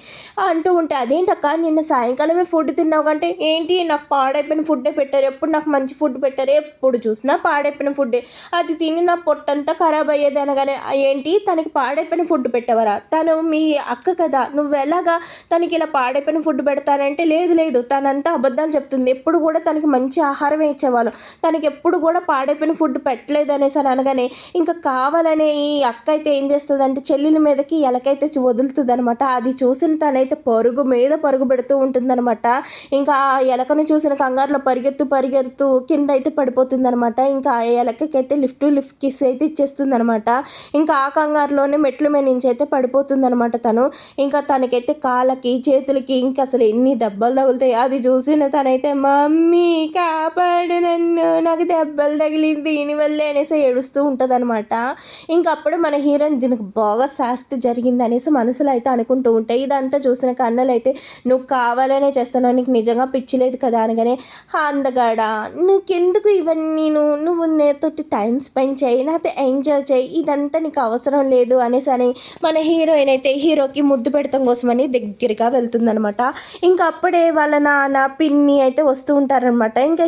[SPEAKER 1] అంటూ ఉంటే, అదేంటక్క నిన్న సాయంకాలమే ఫుడ్ తిన్నావు కంటే ఏంటి నాకు పాడైపోయిన ఫుడ్డే పెట్టారు, ఎప్పుడు నాకు మంచి ఫుడ్ పెట్టారు, ఎప్పుడు చూసినా పాడైపోయిన ఫుడ్డే, అది తిని నా పొట్టంతా ఖరాబ్ అయ్యేది అనగానే, ఏంటి తనకి పాడైపోయిన ఫుడ్ పెట్టేవారా, తను మీ అక్క కదా, నువ్వు ఎలాగా తనకి ఇలా పాడైపోయిన ఫుడ్ పెడతానంటే, లేదు తనంతా అబద్ధాలు చెప్తుంది, ఎప్పుడు కూడా తనకి మంచి ఆహారమే ఇచ్చేవాళ్ళు, తనకి ఎప్పుడు కూడా పాడైపోయిన ఫుడ్ పెట్టలేదు అనేసి అని అనగానే, ఇంకా కావాలనే ఈ అక్క అయితే ఏం చేస్తుందంటే చెల్లెల మీదకి ఎలకైతే వదులుతుంది అనమాట. అది చూసిన తనైతే పరుగు మీద పరుగు పెడుతూ ఉంటుందన్నమాట. ఇంకా ఆ ఎలకను చూసిన కంగారులో పరిగెత్తు కింద అయితే పడిపోతుంది అనమాట. ఇంకా ఆ ఎలకకైతే లిఫ్ట్ కిస్ అయితే ఇచ్చేస్తుంది అనమాట. ఇంకా ఆ కంగారులోనే మెట్ల మీద నుంచి అయితే పడిపోతుంది అనమాట తను. ఇంకా తనకైతే కాళ్ళకి చేతులకి ఇంకా అసలు ఎన్ని దెబ్బలు తగులుతాయి, అది చూసిన తనైతే మమ్మీ కాపాడు నన్ను, నాకు దెబ్బలు తగిలింది దీనివల్లే అనేసి ఏడుస్తూ ఉంటుంది అనమాట. ఇంకా అప్పుడే మన హీరోయిన్ దీనికి బాగా శాస్తి జరిగింది అనేసి మనసులో అయితే అనుకుంటూ ఉంటాయి. ఇదంతా చూసిన కన్నలు అయితే నువ్వు కావాలనే చేస్తున్నావు, నీకు నిజంగా పిచ్చి లేదు కదా అనగానే, అందగాడ నీకెందుకు ఇవన్నీ, నువ్వు నేతోటి టైం స్పెండ్ చేయి, నాతో ఎంజాయ్ చేయి, ఇదంతా నీకు అవసరం లేదు అనేసి అని మన హీరోయిన్ అయితే హీరోకి ముద్దు పెడతాం కోసమని దగ్గరగా వెళ్తుందనమాట. ఇంకా అప్పుడే వాళ్ళ నాన్న పిన్ని అయితే వస్తూ ఉంటారనమాట. ఇంకా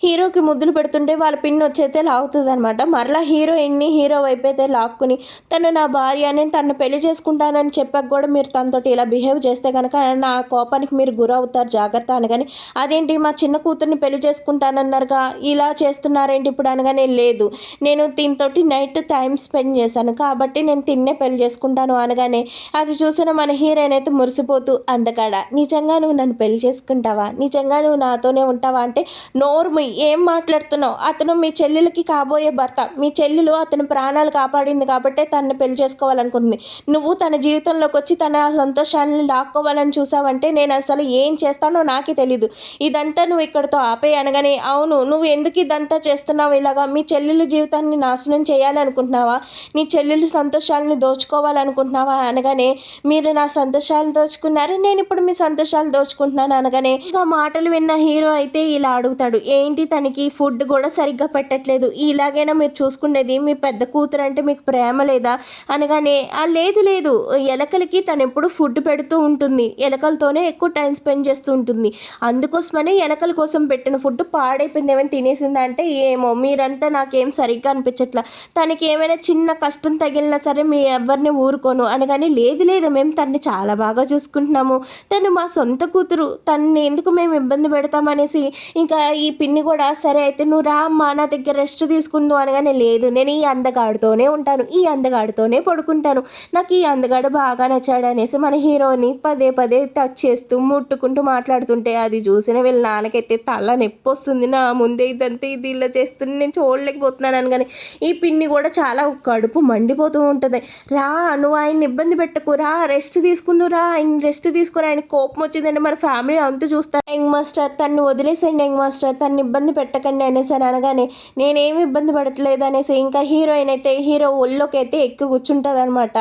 [SPEAKER 1] హీరోకి ముద్దులు పెడుతుంటే వాళ్ళ పిన్ని వచ్చైతే లాగుతుంది అనమాట. మరలా హీరోయిన్ని హీరో వైపు అయితే లాక్కుని, తను నా భార్య అని తను పెళ్లి చేసుకుంటానని చెప్పాక కూడా మీరు తనతోటి ఇలా బిహేవ్ చేస్తే కనుక నా కోపానికి మీరు గురవుతారు జాగ్రత్త అనగానే, అదేంటి మా చిన్న కూతుర్ని పెళ్లి చేసుకుంటానన్నారుగా ఇలా చేస్తున్నారేంటి ఇప్పుడు అనగానే, లేదు నేను దీంతోటి నైట్ టైం స్పెండ్ చేశాను కాబట్టి నేను తిన్నే పెళ్లి చేసుకుంటాను అనగానే, అది చూసిన మన హీరోయిన్ అయితే మురిసిపోతూ, అందకాడ నిజంగా నువ్వు నన్ను పెళ్లి చేసుకుంటావా, నిజంగా నువ్వు నాతోనే ఉంటావా అంటే, నోరు ఏం మాట్లాడుతున్నావు, అతను మీ చెల్లెలకి కాబోయే భర్త, మీ చెల్లెలు అతని ప్రాణాలు కాపాడింది కాబట్టే తనని పెళ్లి చేసుకోవాలనుకుంటుంది, నువ్వు తన జీవితంలోకి వచ్చి తన సంతోషాన్ని లాక్కోవాలని చూసావంటే నేను అసలు ఏం చేస్తానో నాకే తెలీదు, ఇదంతా నువ్వు ఇక్కడితో ఆపే అనగానే, అవును నువ్వు ఎందుకు ఇదంతా చేస్తున్నావు, ఇలాగా మీ చెల్లెల జీవితాన్ని నాశనం చేయాలనుకుంటున్నావా, నీ చెల్లెలు సంతోషాలని దోచుకోవాలనుకుంటున్నావా అనగానే, మీరు నా సంతోషాలు దోచుకున్నారు, నేను ఇప్పుడు మీ సంతోషాలు దోచుకుంటున్నాను అనగానే, ఇంకా మాటలు విన్న హీరో అయితే ఇలా అడుగుతాడు, ఏంటి ఏంటి తనకి ఫుడ్ కూడా సరిగ్గా పెట్టట్లేదు, ఇలాగైనా మీరు చూసుకునేది, మీ పెద్ద కూతురు అంటే మీకు ప్రేమ లేదా అనగానే లేదు లేదు, ఎలకలకి తను ఎప్పుడు ఫుడ్ పెడుతూ ఉంటుంది, ఎలకలతోనే ఎక్కువ టైం స్పెండ్ చేస్తూ ఉంటుంది, అందుకోసమనే ఎలకల కోసం పెట్టిన ఫుడ్ పాడైపోయింది, ఏమైనా తినేసిందా అంటే ఏమో మీరంతా నాకేం సరిగ్గా అనిపించట్లా, తనకి ఏమైనా చిన్న కష్టం తగిలినా సరే మీ ఎవరిని ఊరుకోను అనగానే లేదు లేదు మేము తన్ని చాలా బాగా చూసుకుంటున్నాము, తను మా సొంత కూతురు, తన్ని ఎందుకు మేము ఇబ్బంది పెడతామనేసి ఇంకా ఈ పిన్ని కూడా సరే అయితే నువ్వు రా అమ్మా నా దగ్గర రెస్ట్ తీసుకుందు అనగానే లేదు నేను ఈ అందగాడితోనే ఉంటాను, ఈ అందగాడితోనే పడుకుంటాను, నాకు ఈ అందగాడు బాగా నచ్చాడు అనేసి మన హీరోని పదే పదే టచ్ చేస్తూ ముట్టుకుంటూ మాట్లాడుతుంటే అది చూసిన వీళ్ళ నాన్నకైతే తల నొప్పి వస్తుంది, నా ముందే ఇదంతా ఇది ఇలా చేస్తుంది నేను చూడలేకపోతున్నాను అనగానే ఈ పిన్ని కూడా చాలా కడుపు మండిపోతూ ఉంటుంది, రా నువ్వు ఆయన్ని ఇబ్బంది పెట్టకు, రా రెస్ట్ తీసుకుందు, రా ఆయన రెస్ట్ తీసుకుని ఆయన కోపం వచ్చిందంటే మన ఫ్యామిలీ అంతా చూస్తారు, యంగ్ మాస్టర్ తను వదిలేసేయండి, యంగ్ మాస్టర్ తను ఇబ్బంది పెట్టకండి అనేసి అని అనగానే నేనేమి ఇబ్బంది పడట్లేదు అనేసి ఇంకా హీరోయిన్ అయితే హీరో ఒళ్ళోకి అయితే ఎక్కువ కూర్చుంటుంది అనమాట,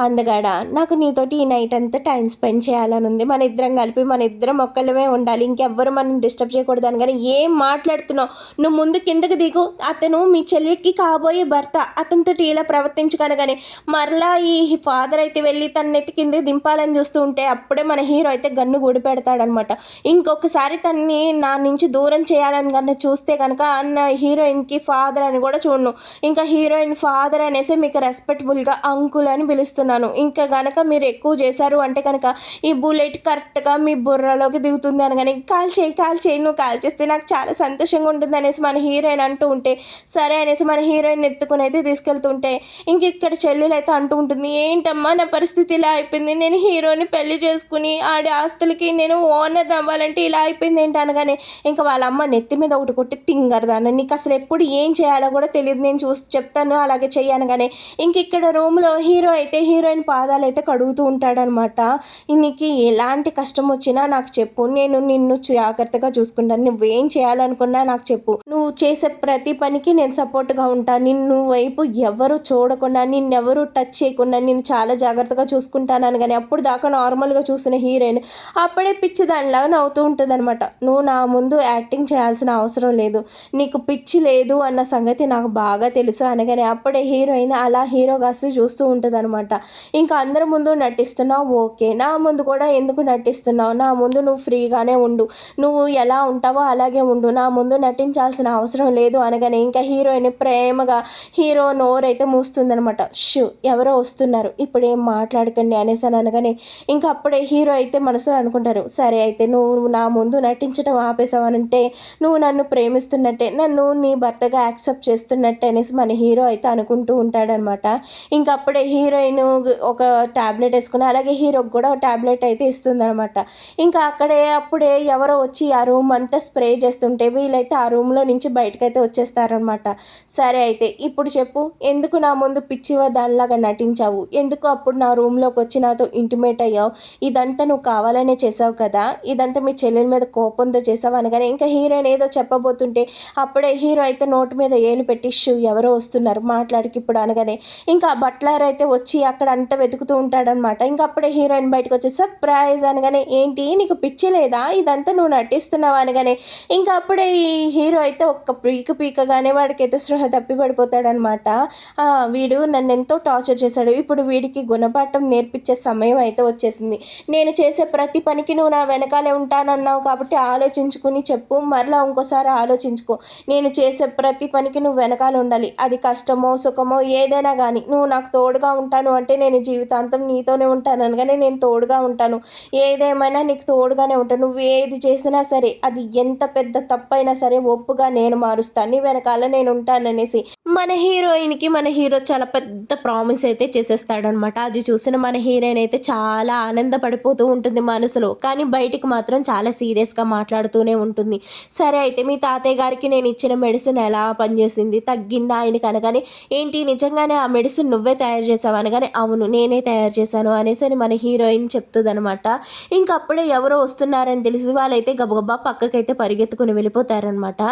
[SPEAKER 1] అందగాడ నాకు నీతోటి ఈ నైట్ అంతా టైం స్పెండ్ చేయాలని ఉంది, మన ఇద్దరం కలిపి మన ఇద్దరం ఒక్కళ్ళమే ఉండాలి, ఇంకెవ్వరు మనం డిస్టర్బ్ చేయకూడదు అనగానే ఏం మాట్లాడుతున్నావు నువ్వు ముందు కిందకి దిగు, అతను మీ చెల్లికి కాబోయే భర్త, అతనితో ఇలా ప్రవర్తించగనగానే మరలా ఈ ఫాదర్ అయితే వెళ్ళి తనైతే కిందకి దింపాలని చూస్తూ ఉంటే అప్పుడే మన హీరో అయితే గన్ను గుడి పెడతాడనమాట, ఇంకొకసారి తన్ని నా నుంచి దూరం చేయాలని కన్నా చూస్తే కనుక అన్న హీరోయిన్కి ఫాదర్ అని కూడా చూడను, ఇంకా హీరోయిన్ ఫాదర్ అనేసి మీకు రెస్పెక్ట్ఫుల్గా అంకుల్ అని పిలుస్తున్నాను, ఇంకా కనుక మీరు ఎక్కువ చేశారు అంటే కనుక ఈ బుల్లెట్ కరెక్ట్గా మీ బుర్రలోకి దిగుతుంది అనగానే కాల్ చేయి నువ్వు కాల్ చేస్తే నాకు చాలా సంతోషంగా ఉంటుంది అనేసి మన హీరోయిన్ అంటూ ఉంటే సరే అనేసి మన హీరోయిన్ ఎత్తుకుని అయితే తీసుకెళ్తుంటే ఇంక ఇక్కడ చెల్లెలు అయితే అంటూ ఉంటుంది ఏంటమ్మా నా పరిస్థితి ఇలా అయిపోయింది, నేను హీరోని పెళ్లి చేసుకుని ఆడి ఆస్తులకి నేను ఓనర్ అవ్వాలంటే ఇలా అయిపోయింది ఏంటి అనగానే ఇంకా వాళ్ళ అమ్మ నెత్తి మీద ఒకటి కొట్టి తింగరదాన్ని నీకు అసలు ఎప్పుడు ఏం చేయాలో కూడా తెలియదు, నేను చూసి చెప్తాను అలాగే చెయ్యి అనగానే ఇంక ఇక్కడ రూమ్లో హీరో అయితే హీరోయిన్ పాదాలు అయితే కడుగుతూ ఉంటాడనమాట, నీకు ఎలాంటి కష్టం వచ్చినా నాకు చెప్పు, నేను నిన్ను జాగ్రత్తగా చూసుకుంటాను, నువ్వేం చేయాలనుకున్నా నాకు చెప్పు, నువ్వు చేసే ప్రతి పనికి నేను సపోర్ట్గా ఉంటాను, నిన్ను వైపు ఎవరు చూడకుండా నిన్నెవరు టచ్ చేయకుండా నేను చాలా జాగ్రత్తగా చూసుకుంటాను అనగానే అప్పుడు దాకా నార్మల్గా చూసిన హీరోయిన్ అప్పుడే పిచ్చి దానిలాగా నవ్వుతూ ఉంటుంది అనమాట, నువ్వు నా ముందు యాక్టింగ్ చేయాల్సిన అవసరం లేదు, నీకు పిచ్చి లేదు అన్న సంగతి నాకు బాగా తెలుసు అనగానే అప్పుడే హీరోయిన్ అలా హీరో కాస్త చూస్తూ ఉంటుంది అనమాట, ఇంకా అందరి ముందు నటిస్తున్నావు ఓకే, నా ముందు కూడా ఎందుకు నటిస్తున్నావు, నా ముందు నువ్వు ఫ్రీగానే ఉండు, నువ్వు ఎలా ఉంటావో అలాగే ఉండు, నా ముందు నటించాల్సిన అవసరం లేదు అనగానే ఇంకా హీరోయిన్ ప్రేమగా హీరో నోరైతే మూస్తుందనమాట, ఎవరో వస్తున్నారు ఇప్పుడు ఏం మాట్లాడకండి అనేసి అని అనగానే ఇంకా అప్పుడే హీరో అయితే మనసులో అనుకుంటారు సరే అయితే నువ్వు నా ముందు నటించడం ఆపేసావనంటే నువ్వు నన్ను ప్రేమిస్తున్నట్టే, నన్ను నీ భర్తగా యాక్సెప్ట్ చేస్తున్నట్టే అనేసి మన హీరో అయితే అనుకుంటూ ఉంటాడనమాట, ఇంకా అప్పుడే హీరోయిన్ ఒక ట్యాబ్లెట్ వేసుకుని అలాగే హీరోకి కూడా ఒక ట్యాబ్లెట్ అయితే ఇస్తుందనమాట, ఇంకా అప్పుడే ఎవరో వచ్చి ఆ రూమ్ అంతా స్ప్రే చేస్తుంటే వీళ్ళైతే ఆ రూమ్లో నుంచి బయటకైతే వచ్చేస్తారనమాట, సరే అయితే ఇప్పుడు చెప్పు ఎందుకు నా ముందు పిచ్చివ దానిలాగా నటించావు, ఎందుకు అప్పుడు నా రూమ్లోకి వచ్చి నాతో ఇంటిమేట్ అయ్యావు, ఇదంతా నువ్వు కావాలనే చేసావు కదా, ఇదంతా మీ చెల్లెల మీద కోపంతో చేసావు అనగానే ఇంకా హీరోయిన్ ఏదో చెప్పబోతుంటే అప్పుడే హీరో అయితే నోటి మీద ఏలు పెట్టి ఎవరో వస్తున్నారు మాట్లాడికి ఇప్పుడు అనగానే ఇంకా బట్లర్ అయితే వచ్చి అక్కడ అంతా వెతుకుతూ ఉంటాడనమాట, ఇంకా అప్పుడే హీరోయిన్ బయటకు వచ్చి సర్ప్రైజ్ అనగానే ఏంటి నీకు పిచ్చి లేదా ఇదంతా నువ్వు నటిస్తున్నావు అనగానే ఇంకా అప్పుడే ఈ హీరో అయితే ఒక్క పీకగానే వాడికైతే స్పృహ తప్పి పడిపోతాడనమాట, వీడు నన్ను ఎంతో టార్చర్ చేశాడు, ఇప్పుడు వీడికి గుణపాఠం నేర్పించే సమయం అయితే వచ్చేసింది, నేను చేసే ప్రతి పనికి నువ్వు నా వెనకాలే ఉంటానన్నావు కాబట్టి ఆలోచించుకుని చెప్పు, మరలా ఇంకోసారి ఆలోచించుకో, నేను చేసే ప్రతి పనికి నువ్వు వెనకాల ఉండాలి, అది కష్టమో సుఖమో ఏదైనా కానీ నువ్వు నాకు తోడుగా ఉంటాను అంటే నేను జీవితాంతం నీతోనే ఉంటాను అనగానే నేను తోడుగా ఉంటాను, ఏదేమైనా నీకు తోడుగానే ఉంటాను, నువ్వు ఏది చేసినా సరే అది ఎంత పెద్ద తప్పైనా సరే ఒప్పుగా నేను మారుస్తాను, నీ వెనకాల నేను ఉంటాననేసి మన హీరోయిన్కి మన హీరో చాలా పెద్ద ప్రామిస్ అయితే చేసేస్తాడనమాట, అది చూసిన మన హీరోయిన్ అయితే చాలా ఆనందపడిపోతూ ఉంటుంది మనసులో, కానీ బయటికి మాత్రం చాలా సీరియస్గా మాట్లాడుతూనే ఉంటుంది, సరే అయితే మీ తాతయ్య గారికి నేను ఇచ్చిన మెడిసిన్ ఎలా పనిచేసింది తగ్గిందా ఆయనకి అనగానే ఏంటి నిజంగానే ఆ మెడిసిన్ నువ్వే తయారు చేసావు అనగానే అవును నేనే తయారు చేశాను అనేసి మన హీరోయిన్ చెప్తుంది అనమాట, ఇంకా అప్పుడే ఎవరో వస్తున్నారని తెలిసి వాళ్ళైతే గబగబా పక్కకైతే పరిగెత్తుకుని వెళ్ళిపోతారనమాట,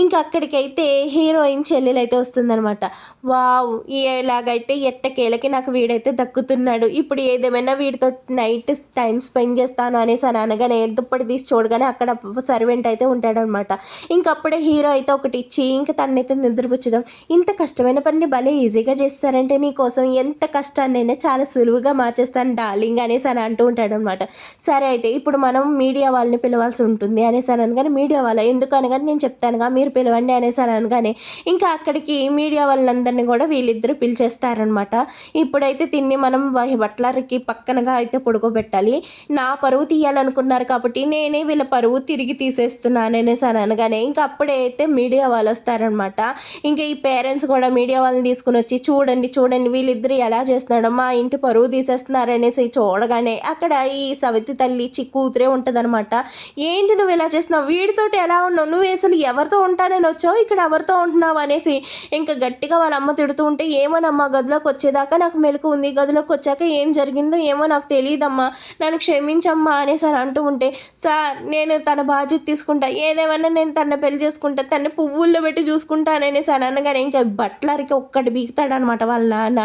[SPEAKER 1] ఇంకా అక్కడికైతే హీరోయిన్ చెల్లెలు అయితే వస్తుందనమాట, వావ్ ఎలాగైతే ఎట్టకేలకి నాకు వీడైతే దక్కుతున్నాడు, ఇప్పుడు ఏదేమైనా వీడితో నైట్ టైం స్పెండ్ చేస్తాను అనేసి అని అనగానే దుప్పటి తీసి చూడగానే అక్కడ సర్వెంట్ అయితే ఉంటాడనమాట, ఇంకప్పుడే హీరో అయితే ఒకటి ఇచ్చి ఇంక తనైతే నిద్రపుచ్చుదాం, ఇంత కష్టమైన పనిని భలే ఈజీగా చేస్తారంటే నీకోసం ఎంత కష్టాన్నైనా చాలా సులువుగా మార్చేస్తాను డార్లింగ్ అనేసి అని అంటూ ఉంటాడనమాట. సరే అయితే ఇప్పుడు మనం మీడియా వాళ్ళని పిలవాల్సి ఉంటుంది అనేసి అని అనగానే, మీడియా వాళ్ళ ఎందుకు అనగానే, నేను చెప్తానుగా మీరు పిలవండి అనేసి అని అనగానే ఇంకా అక్కడికి మీడియా వాళ్ళందరినీ కూడా వీళ్ళిద్దరూ పిలిచేస్తారనమాట. ఇప్పుడైతే తిన్ని మనం బట్లర్‌కి పక్కనగా అయితే పడుకోబెట్టాలి. నా పరువు తీయాలనుకున్నారు కాబట్టి నేనే వీళ్ళ పరువు తిరిగి తీసేస్తున్నాను అనేసి అని అనగానే ఇంకా అప్పుడే అయితే మీడియా వాళ్ళు వస్తారనమాట. ఇంకా ఈ పేరెంట్స్ కూడా మీడియా వాళ్ళని తీసుకొని వచ్చి చూడండి చూడండి వీళ్ళిద్దరు ఎలా చేస్తున్నాడో మా ఇంటి పరువు తీసేస్తున్నారనేసి చూడగానే అక్కడ ఈ సవితి తల్లి కూతురే ఉంటదనమాట. ఏంటి నువ్వు ఇలా చేస్తున్నావు, వీడితోటి ఎలా ఉన్నావు, నువ్వు అసలు ఎవరితో ఉంటానని వచ్చావు, ఇక్కడ ఎవరితో ఉంటున్నావు అనేసి ఇంకా గట్టిగా వాళ్ళ అమ్మ తిడుతూ ఉంటే, ఏమోనమ్మా గదిలోకి వచ్చేదాకా నాకు మెలకు ఉంది, గదిలోకి వచ్చాక ఏం జరిగిందో ఏమో నాకు తెలియదమ్మా, నన్ను క్షమించమ్మా అనేసి అని అంటూ ఉంటే, సార్ నేను తన బాధ్యత తీసుకుంటా, ఏదేమన్నా నేను తన పెళ్లి చేసుకుంటా, తన్ని పువ్వుల్లో పెట్టి చూసుకుంటాననేసి అని అనగానే ఇంకా బట్లర్కి ఒక్కటి బీగుతాడనమాట వాళ్ళ నాన్న.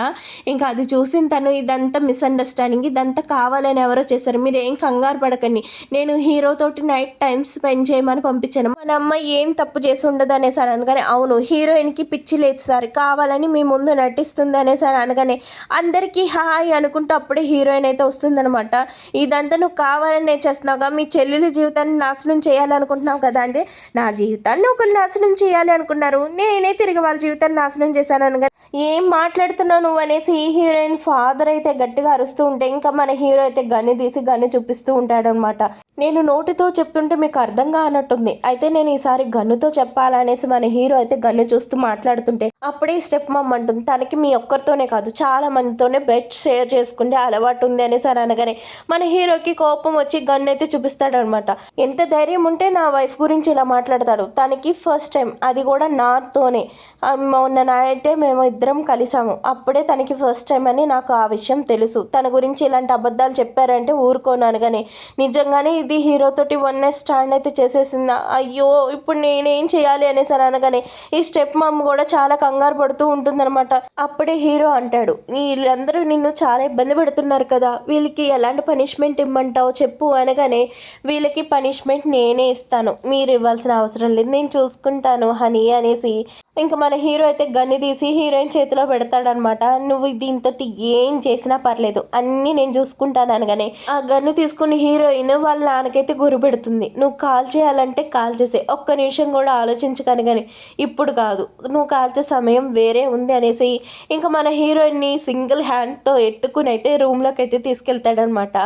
[SPEAKER 1] ఇంకా అది చూసిన తను, ఇదంతా మిస్అండర్స్టాండింగ్, ఇదంతా కావాలని ఎవరో చేశారు, మీరు ఏం కంగారు పడకండి, నేను హీరోతోటి నైట్ టైం స్పెండ్ చేయమని పంపించాను, మన అమ్మ ఏం తప్పు చేసి ఉండదు అనేసి అని అనగానే, అవును హీరోయిన్కి పిచ్చి లేదు సార్, కావాలని మీ ముందు నటిస్తుంది అనేసి అని అనగానే అందరికీ హాయ్ అనుకుంటూ అప్పుడే హీరోయిన్ అయితే వస్తుందనమాట. ఇదంతా నువ్వు కావాలని చేస్తున్నావుగా, మీ చెల్లెల జీవితాన్ని నాశనం చేయాలనుకుంటున్నావు కదా అండి, నా జీవితాన్ని ఒకరు నాశనం చేయాలి అనుకున్నారు, నేనే తిరిగి వాళ్ళ జీవితాన్ని నాశనం చేశాను అనగా, ఏం మాట్లాడుతున్నావు నువ్వు అనేసి ఈ హీరోయిన్ ఫాదర్ అయితే గట్టిగా అరుస్తూ ఉంటే ఇంకా మన హీరో అయితే గన్ను తీసి గన్ను చూపిస్తూ ఉంటాడనమాట. నేను నోటితో చెప్తుంటే మీకు అర్థంగా అన్నట్టుంది, అయితే నేను ఈసారి గన్నుతో చెప్పాలనేసి మన హీరో అయితే గన్ను చూస్తూ మాట్లాడుతుంటే అప్పుడే స్టెప్ మమ్ అంటుంది, తనకి మీ ఒక్కరితోనే కాదు చాలా మందితోనే బెడ్ షేర్ చేసుకుంటే అలవాటు ఉంది అనేసి అని అనగానే మన హీరోకి కోపం వచ్చి గన్ను అయితే చూపిస్తాడనమాట. ఎంత ధైర్యం ఉంటే నా వైఫ్ గురించి ఇలా మాట్లాడతాడు, తనకి ఫస్ట్ టైం, అది కూడా నాతోనే, మొన్న నైటే మేము ఇద్దరం కలిసాము, అప్పుడే తనకి ఫస్ట్ టైం అని నాకు ఆ విషయం తెలుసు, తన గురించి ఇలాంటి అబద్ధాలు చెప్పారంటే ఊరుకోను అనగానే, నిజంగానే ఇది హీరోతోటి వన్ నైట్ స్టాండ్ అయితే చేసేసిందా, అయ్యో ఇప్పుడు నేనేం చేయాలి అనేసి అని అనగానే ఈ స్టెప్ మమ్ కూడా చాలా కంగారు పడుతూ ఉంటుందన్నమాట. అప్పుడే హీరో అంటాడు, వీళ్ళందరూ నిన్ను చాలా ఇబ్బంది పెడుతున్నారు కదా, వీళ్ళకి ఎలాంటి పనిష్మెంట్ ఇమ్మంటావు చెప్పు అనగానే, వీళ్ళకి పనిష్మెంట్ నేనే ఇస్తాను, మీరు ఇవ్వాల్సిన అవసరం లేదు, నేను చూసుకుంటాను హనీ అనేసి ఇంకా మన హీరో అయితే గన్ను తీసి హీరోయిన్ చేతిలో పెడతాడనమాట. నువ్వు దీంతో ఏం చేసినా పర్లేదు, అన్నీ నేను చూసుకుంటాను అనగానే ఆ గన్ను తీసుకుని హీరోయిన్ వాళ్ళ నాన్నకైతే గురి పెడుతుంది, నువ్వు కాల్ చేయాలంటే కాల్ చేసే, ఒక్క నిమిషం కూడా ఆలోచించకనగానే, ఇప్పుడు కాదు నువ్వు కాల్చే సమయం వేరే ఉంది అనేసి ఇంకా మన హీరోయిన్ని సింగిల్ హ్యాండ్తో ఎత్తుకుని అయితే రూమ్లోకి అయితే తీసుకెళ్తాడనమాట.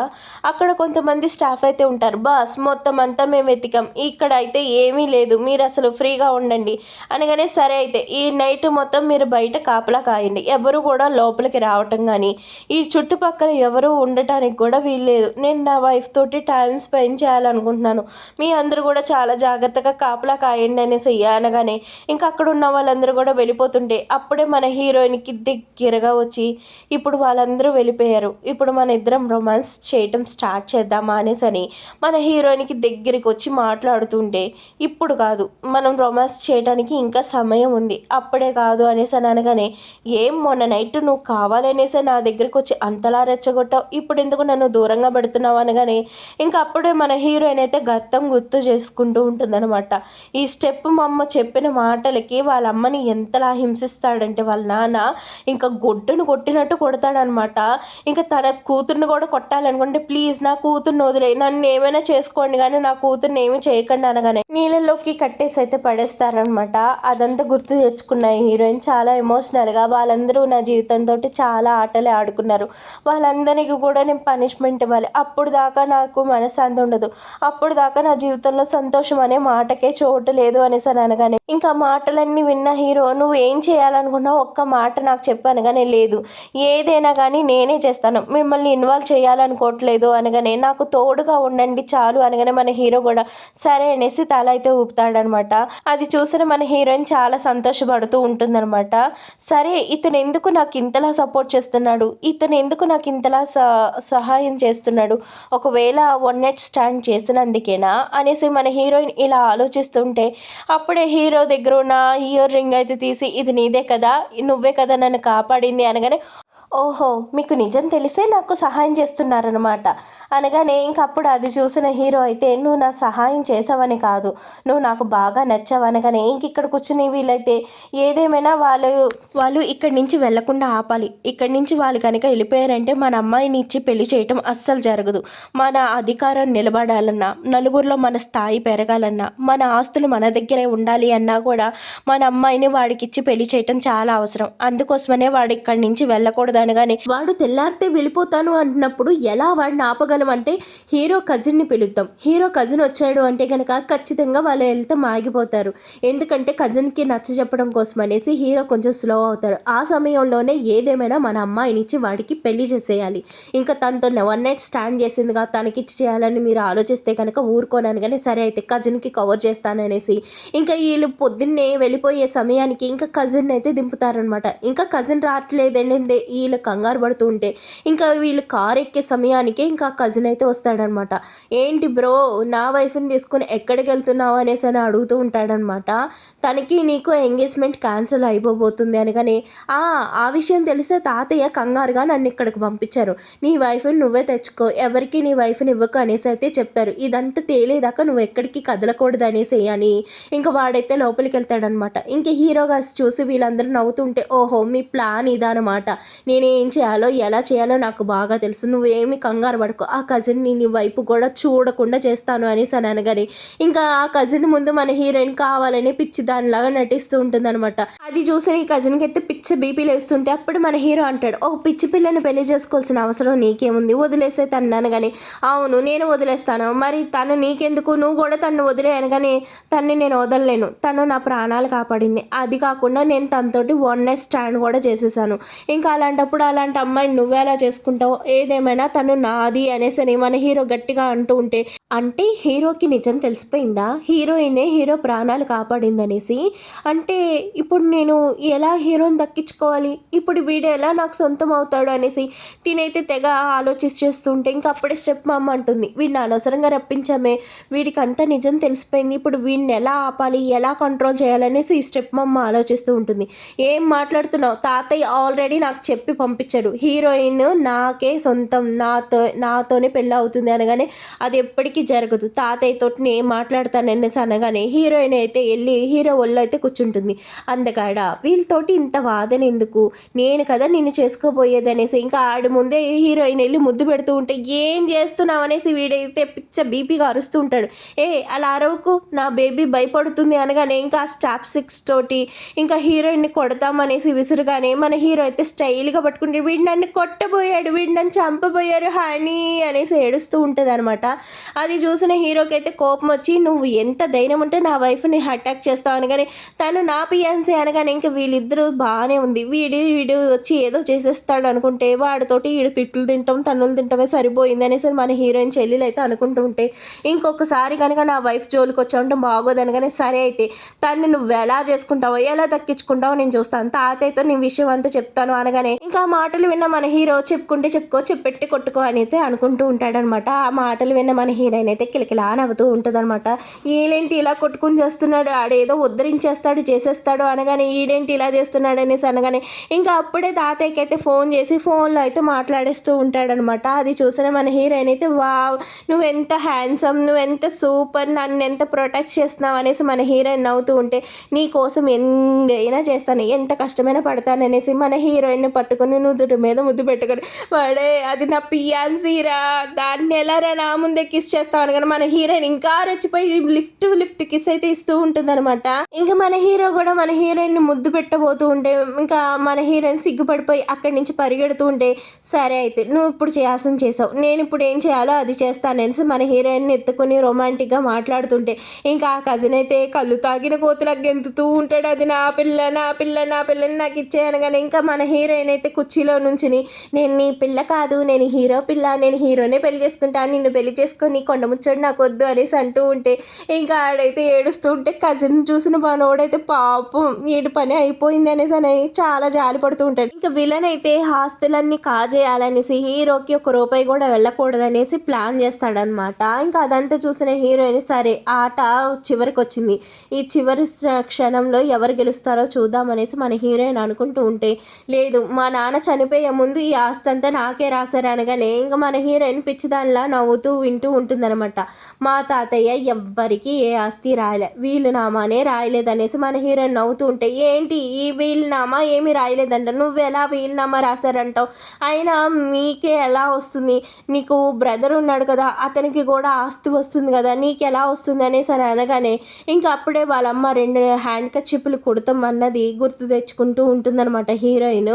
[SPEAKER 1] అక్కడ కొంతమంది స్టాఫ్ అయితే ఉంటారు, బాస్ మొత్తం అంతా మేము వెతికాం, ఇక్కడ అయితే ఏమీ లేదు, మీరు అసలు ఫ్రీగా ఉండండి అనగానే, సరే అయితే ఈ నైట్ మొత్తం మీరు బయట కాపలా కాయండి, ఎవరు కూడా లోపలికి రావటం కానీ ఈ చుట్టుపక్కల ఎవరు ఉండటానికి కూడా వీల్లేదు, నేను నా వైఫ్ తోటి టైం స్పెండ్ చేయాలనుకుంటున్నాను, మీ అందరూ కూడా చాలా జాగ్రత్తగా కాపలా కాయండి అనేసి అనగానే ఇంకా అక్కడ ఉన్న వాళ్ళందరూ కూడా వెళ్ళిపోతుంటే అప్పుడే మన హీరోయిన్కి దగ్గరగా వచ్చి, ఇప్పుడు వాళ్ళందరూ వెళ్ళిపోయారు, ఇప్పుడు మన ఇద్దరం రొమాన్స్ చేయటం స్టార్ట్ చేద్దామా అనేసి మన హీరోయిన్కి దగ్గరికి వచ్చి మాట్లాడుతుంటే, ఇప్పుడు కాదు మనం రొమాన్స్ చేయడానికి ఇంకా సమయం ఉంది, అప్పుడే కాదు అనేసి అని అనగానే, ఏం మొన్న నైట్ నువ్వు కావాలనేసి నా దగ్గరికి వచ్చి అంతలా రెచ్చగొట్టావు, ఇప్పుడు ఎందుకు నన్ను దూరంగా పెడుతున్నావు అనగానే ఇంకా అప్పుడే మన హీరోయిన్ అయితే గతం గుర్తు చేసుకుంటూ ఉంటుందన్నమాట. ఈ స్టెప్ మా అమ్మ చెప్పిన మాటలకి వాళ్ళ అమ్మని ఎంతలా హింసిస్తాడంటే వాళ్ళ నాన్న ఇంకా గొడ్డును కొట్టినట్టు కొడతాడనమాట. ఇంకా తన కూతుర్ని కూడా కొట్టాలనుకుంటే, ప్లీజ్ నా కూతుర్ని వదిలే, నన్ను ఏమైనా చేసుకోండి కానీ నా కూతుర్ని ఏమీ చేయకండి అనగానే నీళ్ళలోకి కట్టేసి అయితే పడేస్తారనమాట. అదంతా గుర్తు తెచ్చుకున్న హీరోయిన్ చాలా ఎమోషనల్గా, వాళ్ళందరూ నా జీవితంతో చాలా ఆటలే ఆడుకున్నారు, వాళ్ళందరికీ కూడా నేను పనిష్మెంట్ ఇవ్వాలి, అప్పుడు దాకా నాకు మనశ్శాంతి ఉండదు, అప్పుడు దాకా నా జీవితంలో సంతోషం అనే మాటకే చోటు లేదు అనేసి అని అనగానే ఇంకా మాటలన్నీ విన్న హీరో, నువ్వు ఏం చేయాలనుకున్నావు ఒక్క మాట నాకు చెప్పు అనగానే, లేదు ఏదైనా కానీ నేనే చేస్తాను, మిమ్మల్ని ఇన్వాల్వ్ చేయాలనుకోవట్లేదు అనగానే, నాకు తోడుగా ఉండండి చాలు అనగానే మన హీరో కూడా సరే అనేసి తల అయితే ఊపుతాడనమాట. అది చూసిన మన హీరోయిన్ చాలా సంతోషపడుతూ ఉంటుందన్నమాట. సరే ఇతను ఎందుకు నాకు ఇంతలా సపోర్ట్ చేస్తున్నాడు, ఇతను ఎందుకు నాకు ఇంతలా సహాయం చేస్తున్నాడు, ఒకవేళ వన్ నైట్ స్టాండ్ చేసినందుకేనా అనేసి మన హీరోయిన్ ఇలా ఆలోచిస్తుంటే అప్పుడే హీరో దగ్గర ఉన్న ఇయర్ రింగ్ అయితే తీసి, ఇది నీదే కదా, నువ్వే కదా నన్ను కాపాడింది అనగానే, ఓహో! మీకు నిజం తెలిసే నాకు సహాయం చేస్తున్నారనమాట. అనగానే ఇంకప్పుడు అది చూసిన హీరో అయితే, "నువ్వు నా సహాయం చేసావని కాదు, నువ్వు నాకు బాగా నచ్చావు" అనగానే ఇంకిక్కడ కూర్చుని వీళ్ళైతే ఏదేమైనా వాళ్ళు ఇక్కడి నుంచి వెళ్ళకుండా ఆపాలి. ఇక్కడి నుంచి వాళ్ళు కనుక వెళ్ళిపోయారంటే మన అమ్మాయిని ఇచ్చి పెళ్లి చేయటం అస్సలు జరగదు. మన అధికారం నిలబడాలన్నా, నలుగురిలో మన స్థాయి పెరగాలన్నా, మన ఆస్తులు మన దగ్గరే ఉండాలి అన్నా కూడా మన అమ్మాయిని వాడికిచ్చి పెళ్లి చేయటం చాలా అవసరం. అందుకోసమనే వాడు ఇక్కడి నుంచి వెళ్ళకూడదు అనగానే, వాడు తెల్లారితే వెళ్ళిపోతాను అంటున్నప్పుడు ఎలా వాడిని ఆపగలం అంటే హీరో కజిన్ని పిలుద్దాం. హీరో కజిన్ వచ్చాడు అంటే కనుక ఖచ్చితంగా వాళ్ళు వెళ్తే ఆగిపోతారు. ఎందుకంటే కజిన్కి నచ్చ చెప్పడం కోసం అనేసి హీరో కొంచెం స్లో అవుతారు. ఆ సమయంలోనే ఏదేమైనా మన అమ్మాయినిచ్చి వాడికి పెళ్లి చేసేయాలి. ఇంకా తనతో వన్ నైట్ స్టాండ్ చేసిందిగా తనకిచ్చి చేయాలని మీరు ఆలోచిస్తే కనుక ఊరుకోనని కానీ సరే అయితే కజిన్కి కవర్ చేస్తాననేసి ఇంకా వీళ్ళు పొద్దున్నే వెళ్ళిపోయే సమయానికి ఇంకా కజిన్ అయితే దింపుతారనమాట. ఇంకా కజిన్ రావట్లేదండి వీళ్ళు కంగారు పడుతూ ఉంటే ఇంకా వీళ్ళు కారు ఎక్కే సమయానికి ఇంకా కజిన్ అయితే వస్తాడనమాట. ఏంటి బ్రో నా వైఫ్ని తీసుకుని ఎక్కడికి వెళ్తున్నావు అనేసి అని అడుగుతూ ఉంటాడనమాట. తనకి నీకు ఎంగేజ్మెంట్ క్యాన్సిల్ అయిపోబోతుంది అనగానే ఆ విషయం తెలిస్తే తాతయ్య కంగారుగా నన్ను ఇక్కడికి పంపించారు. నీ వైఫ్ని నువ్వే తెచ్చుకో, ఎవరికి నీ వైఫ్ని ఇవ్వకు అనేసి అయితే చెప్పారు. ఇదంతా తేలేదాకా నువ్వు ఎక్కడికి కదలకూడదు అనేసి అని ఇంకా వాడైతే లోపలికి వెళ్తాడనమాట. ఇంక హీరోగా చూసి వీళ్ళందరూ నవ్వుతుంటే ఓహో మీ ప్లాన్ ఇదనమాట, నేనేం చేయాలో ఎలా చేయాలో నాకు బాగా తెలుసు, నువ్వేమి కంగారు పడుకో, ఆ కజిన్ని నీ వైపు కూడా చూడకుండా చేస్తాను అనేసి అని అనగానే ఇంకా ఆ కజిన్ ముందు మన హీరోయిన్ కావాలని పిచ్చి దానిలాగా నటిస్తూ ఉంటుందన్నమాట. అది చూసి ఈ కజిన్కి అయితే పిచ్చి బీపీ లేస్తుంటే అప్పుడు మన హీరో అంటాడు, ఓ పిచ్చి పిల్లని పెళ్లి చేసుకోవాల్సిన అవసరం నీకేముంది, వదిలేసే తను అనగానే అవును నేను వదిలేస్తాను, మరి తను నీకెందుకు, నువ్వు కూడా తను వదిలే అనగానే తన్ని నేను వదలలేను, తను నా ప్రాణాలు కాపాడింది, అది కాకుండా నేను తనతోటి వన్ నైట్ స్టాండ్ కూడా చేసేసాను, ఇంకా అలాంటప్పుడు అలాంటి అమ్మాయిని నువ్వెలా చేసుకుంటావు, ఏదేమైనా తను నాది అనేసి మన హీరో గట్టిగా అంటూ ఉంటే అంటే హీరోకి నిజం తెలిసిపోయిందా హీరోయినే హీరో ప్రాణాలు కాపాడిందనేసి. అంటే ఇప్పుడు నేను ఎలా హీరోని దక్కించుకోవాలి, ఇప్పుడు వీడు ఎలా నాకు సొంతం అవుతాడు అనేసి తినైతే తెగ ఆలోచిస్తుంటే ఇంకా అప్పుడే స్టెప్ మమ్మ అంటుంది, వీడిని అనవసరంగా రప్పించామే, వీడికి అంతా నిజం తెలిసిపోయింది, ఇప్పుడు వీడిని ఎలా ఆపాలి ఎలా కంట్రోల్ చేయాలనేసి ఈ స్టెప్ మమ్మ ఆలోచిస్తూ ఉంటుంది. ఏం మాట్లాడుతున్నావు, తాతయ్య ఆల్రెడీ నాకు చెప్పి పంపించాడు, హీరోయిన్ నాకే సొంతం, నాతోనే పెళ్ళి అవుతుంది అనగానే అది ఎప్పటికీ జరగదు, తాతయ్యతో నేను మాట్లాడతాననేసి అనగానే హీరోయిన్ అయితే వెళ్ళి హీరో ఒళ్ళు అయితే కూర్చుంటుంది. అందగాడ వీళ్ళతోటి ఇంత వాదన ఎందుకు, నేను కదా నిన్ను చేసుకోబోయేది అనేసి ఇంకా ఆడి ముందే హీరోయిన్ వెళ్ళి ముద్దు పెడుతూ ఉంటే ఏం చేస్తున్నావు అనేసి వీడైతే పిచ్చ బీపీగా అరుస్తూ ఉంటాడు. అలా అరవకు నా బేబీ భయపడుతుంది అనగానే ఇంకా స్టాప్ సిక్స్ తోటి ఇంకా హీరోయిన్ని కొడతామనేసి విసురుగానే మన హీరో అయితే స్టైల్గా పట్టుకుంటే వీడు నన్ను కొట్టబోయాడు, వీడు నన్ను చంపబోయారు హనీ అనేసి ఏడుస్తూ ఉంటుంది అనమాట. అది చూసిన హీరోకి అయితే కోపం వచ్చి నువ్వు ఎంత ధైర్యం ఉంటే నా వైఫ్ని అటాక్ చేస్తావు అనగానే తను నా పియాన్సీ అనగానే ఇంకా వీళ్ళిద్దరూ బాగానే ఉంది, వీడు వచ్చి ఏదో చేసేస్తాడు అనుకుంటే వాడితోటి వీడు తిట్లు తింటాం తన్నులు తింటమే సరిపోయింది అనేసి మన హీరోయిన్ చెల్లెలు అయితే అనుకుంటూ ఉంటే ఇంకొకసారి కనుక నా వైఫ్ జోలికి వచ్చా ఉండటం బాగోదు అనగానే సరే అయితే తను నువ్వు ఎలా చేసుకుంటావో ఎలా దక్కించుకుంటావో నేను చూస్తాను, తాతయ్యతో నీ విషయం అంతా చెప్తాను అనగానే ఇంకా ఆ మాటలు విన్న మన హీరో చెప్పుకో చెప్పెట్టి కొట్టుకో అని అయితే అనుకుంటూ ఉంటాడనమాట. ఆ మాటలు విన్న మన హీరోయిన్ అయితే కిలకిలా నవ్వుతూ ఉంటుంది అనమాట. ఈడేంటి ఇలా కొట్టుకుని చేస్తున్నాడు, ఆడేదో ఉద్ధరించేస్తాడు చేసేస్తాడు అనగానే ఈడేంటి ఇలా చేస్తున్నాడు అనేసి అనగానే ఇంకా అప్పుడే తాతయ్యకి అయితే ఫోన్ చేసి ఫోన్లో అయితే మాట్లాడేస్తూ ఉంటాడనమాట. అది చూసిన మన హీరోయిన్ అయితే వావ్ నువ్వెంత హ్యాండ్సమ్, నువ్వెంత సూపర్, నన్ను ఎంత ప్రొటెక్ట్ చేస్తున్నావు అనేసి మన హీరోయిన్ నవ్వుతూ ఉంటే నీ కోసం ఎంతైనా చేస్తాను, ఎంత కష్టమైనా పడతాను అనేసి మన హీరోయిన్ని పట్టుకొని నుదుటి మీద ముద్దు పెట్టుకొని వాడే అది నా పియాన్సీరా దాన్ని ఎలా నా ముందే కిస్ చేస్తావు అనగానే మన హీరోయిన్ ఇంకా రెచ్చిపోయి లిఫ్ట్ కిస్ అయితే ఇస్తూ ఉంటుంది అనమాట. ఇంకా మన హీరో కూడా మన హీరోయిన్ ముద్దు పెట్టబోతూ ఉంటే ఇంకా మన హీరోయిన్ సిగ్గుపడిపోయి అక్కడి నుంచి పరిగెడుతూ ఉంటే సరే అయితే నువ్వు ఇప్పుడు చేయాల్సింది చేసావు, నేను ఇప్పుడు ఏం చేయాలో అది చేస్తాననేసి మన హీరోయిన్ ఎత్తుకుని రొమాంటిక్గా మాట్లాడుతుంటే ఇంకా ఆ కజిన్ అయితే కళ్ళు తాగిన కోతులకు గెంతుతూ ఉంటాడు, అది నా పిల్లని నాకు ఇచ్చేయనగానే ఇంకా మన హీరోయిన్ అయితే కుర్చీలో నుంచుని నేను నీ పిల్ల కాదు, నేను హీరో పిల్ల, నేను హీరోనే పెళ్లి చేసుకుంటాను, నిన్ను పెళ్లి చేసుకొని కొండ ముచ్చడు నాకు వద్దు అనేసి అంటూ ఉంటే ఇంకా ఆడైతే ఏడుస్తూ ఉంటే కజిన్ చూసిన మనోడైతే పాపం ఈడు పని అయిపోయింది అనేసి అని చాలా జాలి పడుతూ ఉంటాడు. ఇంకా విలన్ అయితే ఆస్తులన్నీ కాజేయాలనేసి హీరోకి ఒక రూపాయి కూడా వెళ్ళకూడదనేసి ప్లాన్ చేస్తాడనమాట. ఇంకా అదంతా చూసిన హీరోయిన్ సరే ఆట చివరికి వచ్చింది, ఈ చివరి క్షణంలో ఎవరు గెలుస్తారో చూద్దామనేసి మన హీరోయిన్ అనుకుంటూ ఉంటే లేదు మా నాన్న చనిపోయే ముందు ఈ ఆస్తి అంతా నాకే రాశారు అనగానే ఇంకా మన హీరోయిన్ పిచ్చిదానిలా నవ్వుతూ వింటూ ఉంటుందన్నమాట. మా తాతయ్య ఎవ్వరికి ఏ ఆస్తి రాయలే, వీలునామానే రాయలేదనేసి మన హీరోయిన్ నవ్వుతూ ఉంటే ఏంటి ఈ వీలునామా ఏమీ రాయలేదంట, నువ్వెలా వీలునామా రాశారంటావు, అయినా మీకే ఎలా వస్తుంది, నీకు బ్రదర్ ఉన్నాడు కదా అతనికి కూడా ఆస్తి వస్తుంది కదా నీకు ఎలా వస్తుంది అనేసి అని అనగానే ఇంకా అప్పుడే వాళ్ళమ్మ 2 హ్యాండ్ కర్చీపులు కుడతామన్నది గుర్తు తెచ్చుకుంటూ ఉంటుందన్నమాట హీరోయిన్.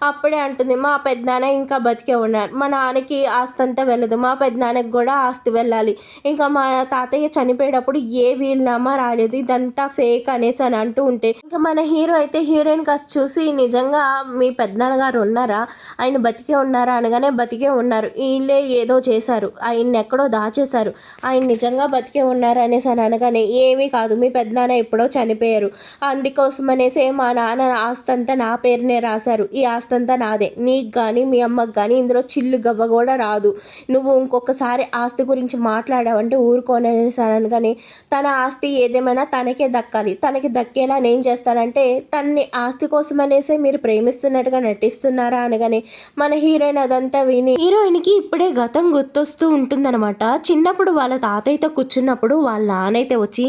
[SPEAKER 1] అప్పుడే అంటుంది మా పెద్దనాన్న ఇంకా బతికే ఉన్నారు, మా నాన్నకి ఆస్తి అంతా వెళ్ళదు, మా పెద్దనాన్నకి కూడా ఆస్తి వెళ్ళాలి, ఇంకా మా తాతయ్య చనిపోయేటప్పుడు ఏ వీలునామా రాలేదు, ఇదంతా ఫేక్ అనేసి అని అంటూ ఉంటే ఇంకా మన హీరో అయితే హీరోయిన్ కాస్త చూసి నిజంగా మీ పెద్దనాన్నగారు ఉన్నారా, ఆయన బతికే ఉన్నారా అనగానే బతికే ఉన్నారు, వీళ్ళే ఏదో చేశారు, ఆయన్ని ఎక్కడో దాచేశారు, ఆయన నిజంగా బతికే ఉన్నారు అనేసి అని అనగానే ఏమీ కాదు మీ పెద్దనాన్న ఎప్పుడో చనిపోయారు, అందుకోసం అనేసి మా నాన్న ఆస్తి అంతా నా పేరునే రాశారు, ఈ ఆస్తి అంతా నాదే, నీకు కానీ మీ అమ్మకి కానీ ఇందులో చిల్లు గవ్వ కూడా రాదు, నువ్వు ఇంకొకసారి ఆస్తి గురించి మాట్లాడావంటే ఊరుకోననేసి అనగానే తన ఆస్తి ఏదేమైనా తనకే దక్కాలి, తనకి దక్కేలా నేను చేస్తానంటే తన్ని ఆస్తి కోసం అనేసి మీరు ప్రేమిస్తున్నట్టుగా నటిస్తున్నారా అనగానే మన హీరోయిన్ అదంతా విని హీరోయిన్కి ఇప్పుడే గతం గుర్తొస్తూ ఉంటుందన్నమాట. చిన్నప్పుడు వాళ్ళ తాతయ్యతో కూర్చున్నప్పుడు వాళ్ళ నాన్నైతే వచ్చి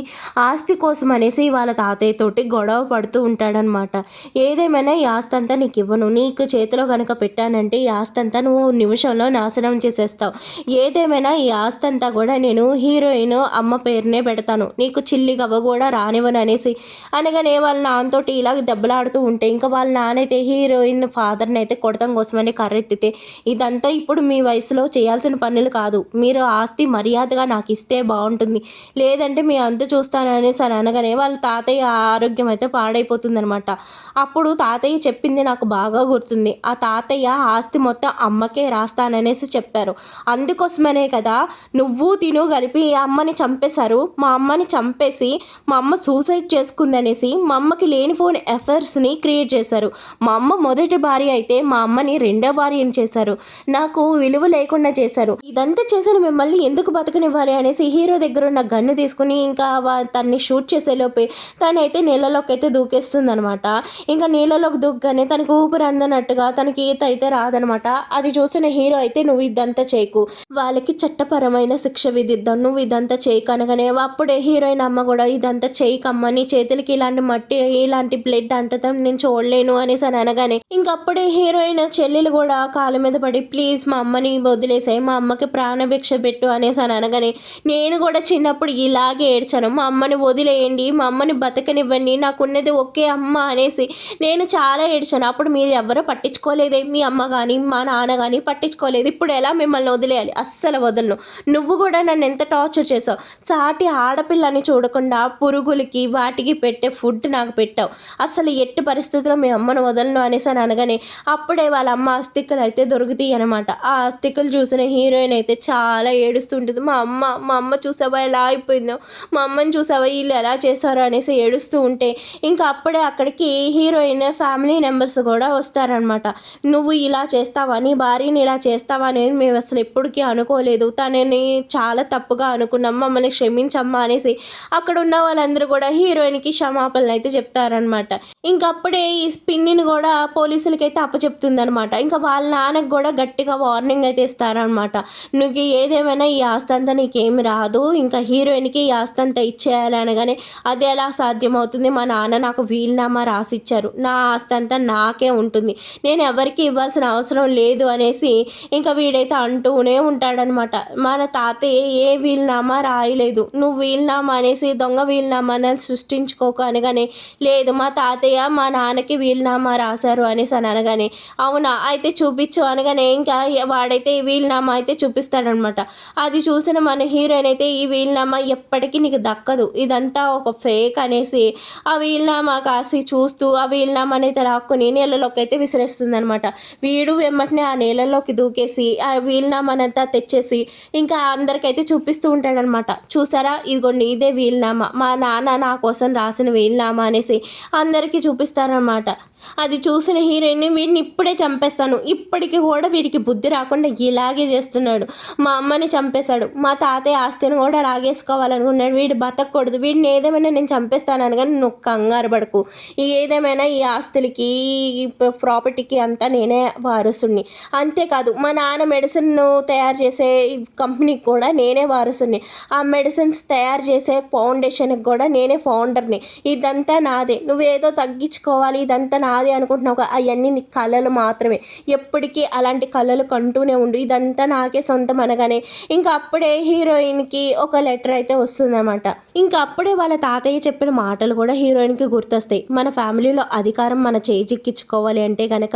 [SPEAKER 1] ఆస్తి కోసం అనేసి వాళ్ళ తాతయ్యతోటి గొడవ పడుతూ ఉంటాడనమాట. ఏదేమైనా ఈ ఆస్తి అంతా నీకు ఇవ్వను, నీకు చేతిలో కనుక పెట్టానంటే ఈ ఆస్తి అంతా నువ్వు నిమిషంలో నాశనం చేసేస్తావు, ఏదేమైనా ఈ ఆస్తి అంతా కూడా నేను హీరోయిన్ అమ్మ పేరునే పెడతాను, నీకు చిల్లి గవ్వ కూడా రానివ్వను అనేసి అనగానే వాళ్ళ నాన్నతోటి ఇలా దెబ్బలాడుతూ ఉంటే ఇంకా వాళ్ళ నాన్నైతే హీరోయిన్ ఫాదర్ని అయితే కొడతాం కోసమని కర్రెత్తితే ఇదంతా ఇప్పుడు మీ వయసులో చేయాల్సిన పనులు కాదు, మీరు ఆస్తి మర్యాదగా నాకు ఇస్తే బాగుంటుంది, లేదంటే మీ అంతు చూస్తాను అనేసి అని అనగానే వాళ్ళ తాతయ్య ఆరోగ్యం అయితే పాడైపోతుందనమాట. అప్పుడు తాతయ్య చెప్పింది నాకు బాగా గుర్తుంది, ఆ తాతయ్య ఆస్తి మొత్తం అమ్మకే రాస్తాననేసి చెప్పారు, అందుకోసమనే కదా నువ్వు తిను కలిపి అమ్మని చంపేశారు, మా అమ్మని చంపేసి మా అమ్మ సూసైడ్ చేసుకుందనేసి మా అమ్మకి లేనిపోని ఎఫర్స్ని క్రియేట్ చేశారు, మా అమ్మ మొదటి భార్య అయితే మా అమ్మని రెండో భార్యని చేశారు, నాకు విలువ లేకుండా చేశారు, ఇదంతా చేసిన మిమ్మల్ని ఎందుకు బతకనివ్వాలి అనేసి హీరో దగ్గర ఉన్న గన్ను తీసుకుని ఇంకా తన్ని షూట్ చేసేలోపే తనైతే నీళ్ళలోకి అయితే దూకేస్తుంది అనమాట. ఇంకా నీళ్ళలోకి దూకగానే తనకు ఊపిరి అందనట్టుగా తనకి ఈత అయితే రాదనమాట. అది చూసిన హీరో అయితే నువ్వు ఇదంతా చేయకు, వాళ్ళకి చట్టపరమైన శిక్ష విధిద్దాం, నువ్వు ఇదంతా చేయకు అనగానే అప్పుడే హీరోయిన్ అమ్మ కూడా ఇదంతా చేయకమ్మ, నీ చేతులకి ఇలాంటి మట్టి ఇలాంటి బ్లడ్ అంటతాం నేను చూడలేను అనేసి అని అనగానే ఇంకప్పుడే హీరోయిన్ చెల్లెలు కూడా కాళ్ళ మీద పడి ప్లీజ్ మా అమ్మని వదిలేసాయి, మా అమ్మకి ప్రాణభిక్ష పెట్టు అనేసి అని అనగానే నేను కూడా చిన్నప్పుడు ఇలాగే ఏడ్చాను, మా అమ్మని వదిలేయండి, మా అమ్మని బతకనివ్వండి, నాకున్నది ఒకే అమ్మ అనేసి నేను చాలా ఏడ్చాను, అప్పుడు మీరు ఎవరో పట్టించుకోలేదే, మీ అమ్మ కానీ మా నాన్న కానీ పట్టించుకోలేదు, ఇప్పుడు ఎలా మిమ్మల్ని వదిలేయాలి, అస్సలు వదలను, నువ్వు కూడా నన్ను ఎంత టార్చర్ చేసావు, సాటి ఆడపిల్లని చూడకుండా పురుగులకి వాటికి పెట్టే ఫుడ్ నాకు పెట్టావు, అసలు ఎట్టి పరిస్థితుల్లో మీ అమ్మను వదలను అనేసి అని అనగానే అప్పుడే వాళ్ళ అమ్మ అస్థికలు అయితే దొరుకుతాయి అనమాట. ఆ అస్థికలు చూసిన హీరోయిన్ అయితే చాలా ఏడుస్తుంటుంది, మా అమ్మ చూసావా ఎలా అయిపోయిందో, మా అమ్మని చూసావా వీళ్ళు ఎలా చేశారో అనేసి ఏడుస్తూ ఉంటే ఇంకా అప్పుడే అక్కడికి హీరోయిన్ ఫ్యామిలీ మెంబర్స్ కూడా వస్తారనమాట. నువ్వు ఇలా చేస్తావా, నీ భార్యని ఇలా చేస్తావా అని మేము అసలు ఎప్పటికీ అనుకోలేదు, తనని చాలా తప్పుగా అనుకున్నాం, మమ్మల్ని క్షమించమ్మా అనేసి అక్కడ ఉన్న వాళ్ళందరూ కూడా హీరోయిన్కి క్షమాపణలు అయితే చెప్తారనమాట. ఇంకప్పుడే ఈ పిన్నిని కూడా పోలీసులకైతే అప్పచెప్తుంది అనమాట. ఇంకా వాళ్ళ నాన్నకు కూడా గట్టిగా వార్నింగ్ అయితే ఇస్తారనమాట, నువ్వు ఏదేమైనా ఈ ఆస్తి అంతా నీకేమి రాదు, ఇంకా హీరోయిన్కి ఈ ఆస్తి అంతా ఇచ్చేయాలి అనగానే అది ఎలా సాధ్యమవుతుంది, మా నాన్న నాకు వీలునామా రాసిచ్చారు, నా ఆస్తి అంతా నాకే ఉంటుంది, నేను ఎవరికి ఇవ్వాల్సిన అవసరం లేదు అనేసి ఇంకా వీడైతే అంటూనే ఉంటాడనమాట. మన తాతయ్య ఏ వీలునామా రాయలేదు, నువ్వు వీలునామా అనేసి దొంగ వీలునామా సృష్టించుకోకు అనగానే లేదు మా తాతయ్య మా నాన్నకి వీలునామా రాశారు అనేసి అని అనగానే అవునా అయితే చూపించు అనగానే ఇంకా వాడైతే ఈ వీలునామా అయితే చూపిస్తాడనమాట. అది చూసిన మన హీరోయిన్ అయితే ఈ వీలునామా ఎప్పటికీ నీకు దక్కదు, ఇదంతా ఒక ఫేక్ అనేసి ఆ వీలునామా కాసి చూస్తూ ఆ వీలునామాని అయితే రాక్కుని నీళ్ళలోకి అయితే విసిరేస్తుంది అనమాట. వీడు వెంటనే ఆ నీళ్ళలోకి దూకేసి ఆ వీలునామానంతా తెచ్చేసి ఇంకా అందరికైతే చూపిస్తూ ఉంటాడనమాట. చూసారా ఇదిగోండి ఇదే వీలునామా, మా నాన్న నా కోసం రాసిన వీలునామా అనేసి అందరికీ చూపిస్తారనమాట. అది చూసిన హీరోయిన్ వీడిని ఇప్పుడే చంపేస్తాను, ఇప్పటికి కూడా వీడికి బుద్ధి రాకుండా ఇలాగే చేస్తున్నాడు, మా అమ్మని చంపేశాడు, మా తాతయ్య ఆస్తిని కూడా లాగేసుకోవాలనుకున్నాడు, వీడు బతకూడదు, వీడిని ఏదేమైనా నేను చంపేస్తాను కానీ నువ్వు కంగారు పడకు, ఏదేమైనా ఈ ఆస్తులకి ఈ ప్రాపర్టీకి అంతా నేనే వారసుని, అంతేకాదు మా నాన్న మెడిసిన్ తయారు చేసే కంపెనీకి కూడా నేనే వారసుని, ఆ మెడిసిన్స్ తయారు చేసే ఫౌండేషన్కి కూడా నేనే ఫౌండర్ని, ఇదంతా నాదే, నువ్వేదో తగ్గించుకోవాలి ఇదంతా నాదే అనుకుంటున్నావు, అవన్నీ నీ కళలు మాత్రమే, ఎప్పటికీ అలాంటి కళలు కంటూనే ఉండు, ఇదంతా నాకే సొంతం అనగానే ఇంకా అప్పుడే హీరోయిన్కి ఒక లెటర్ అయితే వస్తుందన్నమాట. ఇంకా అప్పుడే వాళ్ళ తాతయ్య చెప్పిన మాటలు కూడా హీరోయిన్కి గుర్తొస్తాయి. మన ఫ్యామిలీలో అధికారం మన చేజిక్కించుకోవాలి అంటే కనుక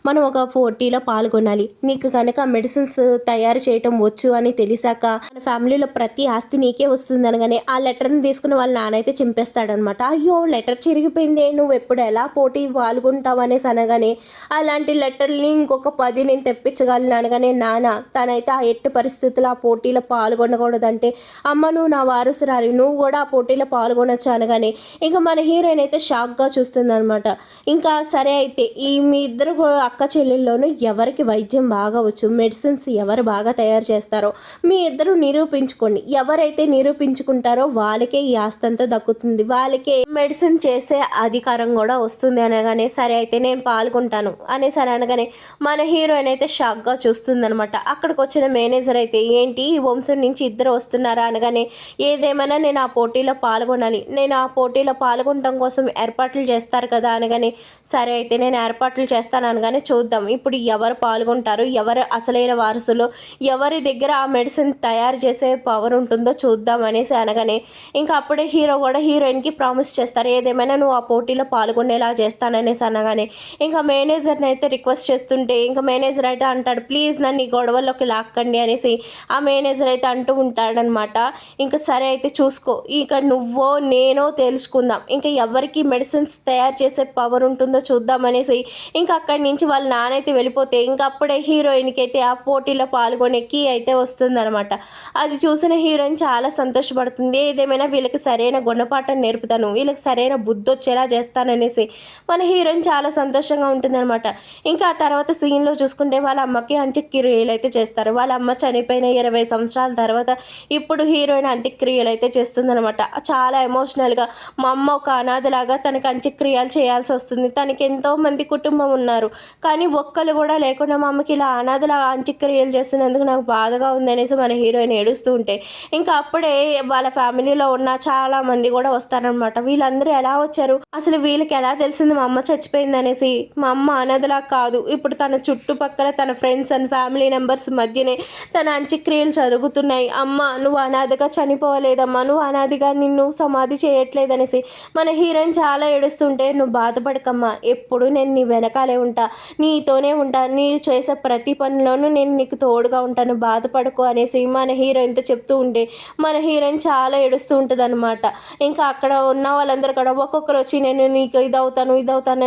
[SPEAKER 1] మనం ఒక పోటీలో పాల్గొనాలి, నీకు కనుక మెడిసిన్స్ తయారు చేయటం వచ్చు అని తెలిసాక మన ఫ్యామిలీలో ప్రతి ఆస్తి నీకే వస్తుంది అనగానే ఆ లెటర్ని తీసుకుని వాళ్ళ నాన్న అయితే చింపేస్తాడనమాట. అయ్యో లెటర్ చిరిగిపోయింది, నువ్వు ఎప్పుడు ఎలా పోటీ పాల్గొంటావు అనేసి అనగానే అలాంటి లెటర్ని ఇంకొక 10 నేను తెప్పించగలను అనగానే నాన్న తనైతే ఆ ఎట్టి పరిస్థితుల్లో ఆ పోటీలో పాల్గొనకూడదంటే అమ్మ నువ్వు నా వారసురాలి, నువ్వు కూడా ఆ పోటీలో పాల్గొనొచ్చు అనగానే ఇంకా మన హీరోయిన్ అయితే షాక్గా చూస్తుంది అనమాట. ఇంకా సరే అయితే ఈ మీ ఇద్దరు అక్క చెల్లెల్లోనూ ఎవరికి వైద్యం బాగా వచ్చు, మెడిసిన్స్ ఎవరు బాగా తయారు చేస్తారో మీ ఇద్దరు నిరూపించుకోండి, ఎవరైతే నిరూపించుకుంటారో వాళ్ళకే ఈ ఆస్తి అంతా దక్కుతుంది, వాళ్ళకే మెడిసిన్ చేసే అధికారం కూడా వస్తుంది అనగానే సరే అయితే నేను పాల్గొంటాను అనేసి అనగానే మన హీరోయిన్ అయితే షాక్గా చూస్తుందనమాట. అక్కడికి వచ్చిన మేనేజర్ అయితే ఏంటి ఈ వంశం నుంచి ఇద్దరు వస్తున్నారా అనగానే ఏదేమైనా నేను ఆ పోటీలో పాల్గొనాలి, నేను ఆ పోటీలో పాల్గొనడం కోసం ఏర్పాట్లు చేస్తారు కదా అనగానే సరే అయితే నేను ఏర్పాట్లు చేస్తాను అనగానే చూద్దాం ఇప్పుడు ఎవరు పాల్గొంటారు, ఎవరు అసలైన వారసులు, ఎవరి దగ్గర ఆ మెడిసిన్ తయారు చేసే పవర్ ఉంటుందో చూద్దాం అనేసి అనగానే ఇంకా అప్పుడే హీరో కూడా హీరోయిన్కి ప్రామిస్ చేస్తారు ఏదేమైనా నువ్వు ఆ పోటీలో పాల్గొనేలా చేస్తాననేసి అనగానే ఇంకా మేనేజర్ని అయితే రిక్వెస్ట్ చేస్తుంటే ఇంకా మేనేజర్ అయితే అంటాడు ప్లీజ్ నన్ను ఈ గొడవల్లోకి లాక్కండి అనేసి ఆ మేనేజర్ అయితే అంటూ ఉంటాడనమాట. ఇంకా సరే అయితే చూసుకో, ఇక నువ్వో నేనో తెలుసుకుందాం, ఇంకా ఎవరికి మెడిసిన్స్ తయారు చేసే పవర్ ఉంటుందో చూద్దాం అనేసి ఇంకా అక్కడి నుంచి వాళ్ళ నాన్న అయితే వెళ్ళిపోతే ఇంకా అప్పుడే హీరోయిన్కి అయితే ఆ పోటీలో పాల్గొనే కీ అయితే వస్తుందన్నమాట. అది చూసిన హీరోయిన్ చాలా సంతోషపడుతుంది, ఏదేమైనా వీళ్ళకి సరైన గుణపాఠం నేర్పుతాను, వీళ్ళకి సరైన బుద్ధి వచ్చేలా చేస్తాననేసి మన హీరోయిన్ చాలా సంతోషంగా ఉంటుందన్నమాట. ఇంకా ఆ తర్వాత సీన్లో చూసుకుంటే వాళ్ళ అమ్మకి అంత్యక్రియలు అయితే చేస్తారు, వాళ్ళ అమ్మ చనిపోయిన 20 సంవత్సరాల తర్వాత ఇప్పుడు హీరోయిన్ అంత్యక్రియలు అయితే చేస్తుందన్నమాట. చాలా ఎమోషనల్గా మా అమ్మ ఒక అనాథలాగా తనకి అంత్యక్రియలు చేయాల్సి వస్తుంది, తనకి ఎంతో మంది కుటుంబం ఉన్నారు కానీ ఒక్కరు కూడా లేకుండా మా అమ్మకి ఇలా అనాథలా అంత్యక్రియలు చేస్తున్నందుకు నాకు బాధగా ఉంది అనేసి మన హీరోయిన్ ఏడుస్తూ ఉంటే ఇంకా అప్పుడే వాళ్ళ ఫ్యామిలీలో ఉన్న చాలా మంది కూడా వస్తారనమాట. వీళ్ళందరూ ఎలా వచ్చారు, అసలు వీళ్ళకి ఎలా తెలిసింది మా అమ్మ చచ్చిపోయింది అనేసి, మా అమ్మ అనాథలా కాదు ఇప్పుడు తన చుట్టుపక్కల తన ఫ్రెండ్స్ అండ్ ఫ్యామిలీ మెంబర్స్ మధ్యనే తన అంత్యక్రియలు జరుగుతున్నాయి, అమ్మ నువ్వు అనాథగా చనిపోలేదమ్మా, నువ్వు అనాథగా నిన్ను సమాధి చేయట్లేదనేసి మన హీరోయిన్ చాలా ఏడుస్తుంటే నువ్వు బాధపడకమ్మా, ఎప్పుడు నేను నీ వెనకాలే ఉంటా, నీతోనే ఉంటా, నీ చేసే ప్రతి పనిలోనూ నేను నీకు తోడుగా ఉంటాను, బాధపడకు అనేసి మన హీరోయిన్తో చెప్తూ ఉంటే మన హీరోయిన్ చాలా ఏడుస్తూ ఉంటుంది అనమాట. ఇంకా అక్కడ ఉన్న వాళ్ళందరూ కూడా ఒక్కొక్కరు వచ్చి నేను నీకు ఇదవుతాను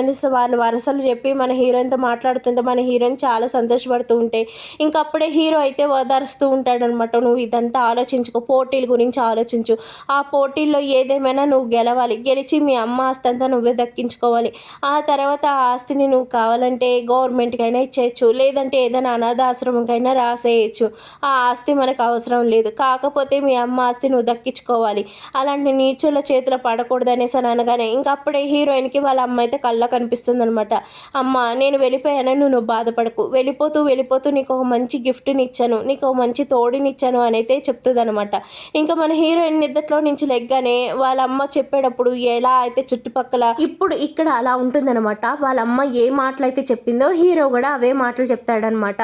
[SPEAKER 1] అనేసి వాళ్ళ వరసలు చెప్పి మన హీరోయిన్తో మాట్లాడుతుంటే మన హీరోయిన్ చాలా సంతోషపడుతూ ఉంటే ఇంకా అప్పుడే హీరో అయితే ఓదారుస్తూ ఉంటాడనమాట. నువ్వు ఇదంతా ఆలోచించుకో, పోటీల గురించి ఆలోచించు, ఆ పోటీల్లో ఏదేమైనా నువ్వు గెలవాలి, గెలిచి మీ అమ్మ ఆస్తి అంతా నువ్వే దక్కించుకోవాలి, ఆ తర్వాత ఆ ఆస్తిని నువ్వు కావాలంటే గవర్నమెంట్కైనా ఇచ్చేయచ్చు, లేదంటే ఏదైనా అనాథాశ్రమంకైనా రాసేయచ్చు, ఆ ఆస్తి మనకు అవసరం లేదు, కాకపోతే మీ అమ్మ ఆస్తి నువ్వు దక్కించుకోవాలి, అలాంటి నీచుల చేతిలో పడకూడదు అనేసి అని అనగానే ఇంకా అప్పుడే హీరోయిన్కి వాళ్ళ అమ్మ అయితే కళ్ళ కనిపిస్తుంది అనమాట. అమ్మ నేను వెళ్ళిపోయానని నువ్వు బాధపడకు, వెళ్ళిపోతూ వెళ్ళిపోతూ నీకు ఒక మంచి గిఫ్ట్ని ఇచ్చాను, నీకు ఒక మంచి తోడుని ఇచ్చాను అని అయితే చెప్తుంది అనమాట. ఇంకా మన హీరోయిన్ నిద్దట్లో నుంచి లెగ్గానే వాళ్ళ అమ్మ చెప్పేటప్పుడు ఎలా అయితే చుట్టుపక్కల ఇప్పుడు ఇక్కడ అలా ఉంటుందన్నమాట. వాళ్ళ అమ్మ ఏ మాటలు అయితే చెప్పిందో హీరో కూడా అవే మాటలు చెప్తాడనమాట.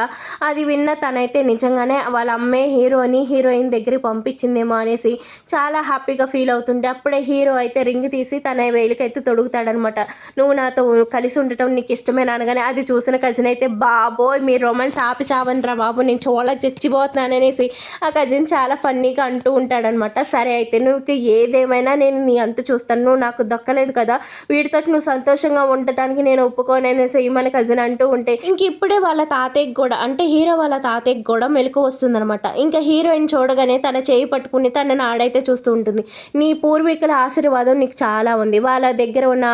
[SPEAKER 1] అది విన్న తనైతే నిజంగానే వాళ్ళ అమ్మే హీరోని హీరోయిన్ దగ్గరికి పంపించిందేమో అనేసి చాలా హ్యాపీగా ఫీల్ అవుతుంటే అప్పుడే హీరో అయితే రింగ్ తీసి తన వేలికైతే తొడుగుతాడనమాట. నువ్వు నాతో కలిసి ఉండటం నీకు ఇష్టమేనా అనగానే అది చూసిన కజిన్ అయితే బాబోయ్ మీరు రొమాన్స్ ఆపి చావనరా బాబు, నేను చూడలేక చచ్చిపోతున్నాను అనేసి ఆ కజిన్ చాలా ఫన్నీగా అంటూ ఉంటాడనమాట. సరే అయితే నువ్వు ఏదేమైనా నేను నీ అంత చూస్తాను, నువ్వు నాకు దక్కలేదు కదా, వీడితో నువ్వు సంతోషంగా ఉండటానికి నేను ఒప్పుకోనేసి మన కజిన్ అంటూ ఉంటే ఇంక ఇప్పుడే వాళ్ళ తాతయ్యకి కూడా అంటే హీరో వాళ్ళ తాతయ్యకి కూడా మెలకు వస్తుందనమాట. ఇంకా హీరోయిన్ చూడగానే తన చేయి పట్టుకుని తనని ఆడైతే చూస్తూ ఉంటుంది. నీ పూర్వీకుల ఆశీర్వాదం నీకు చాలా ఉంది, వాళ్ళ దగ్గర ఉన్న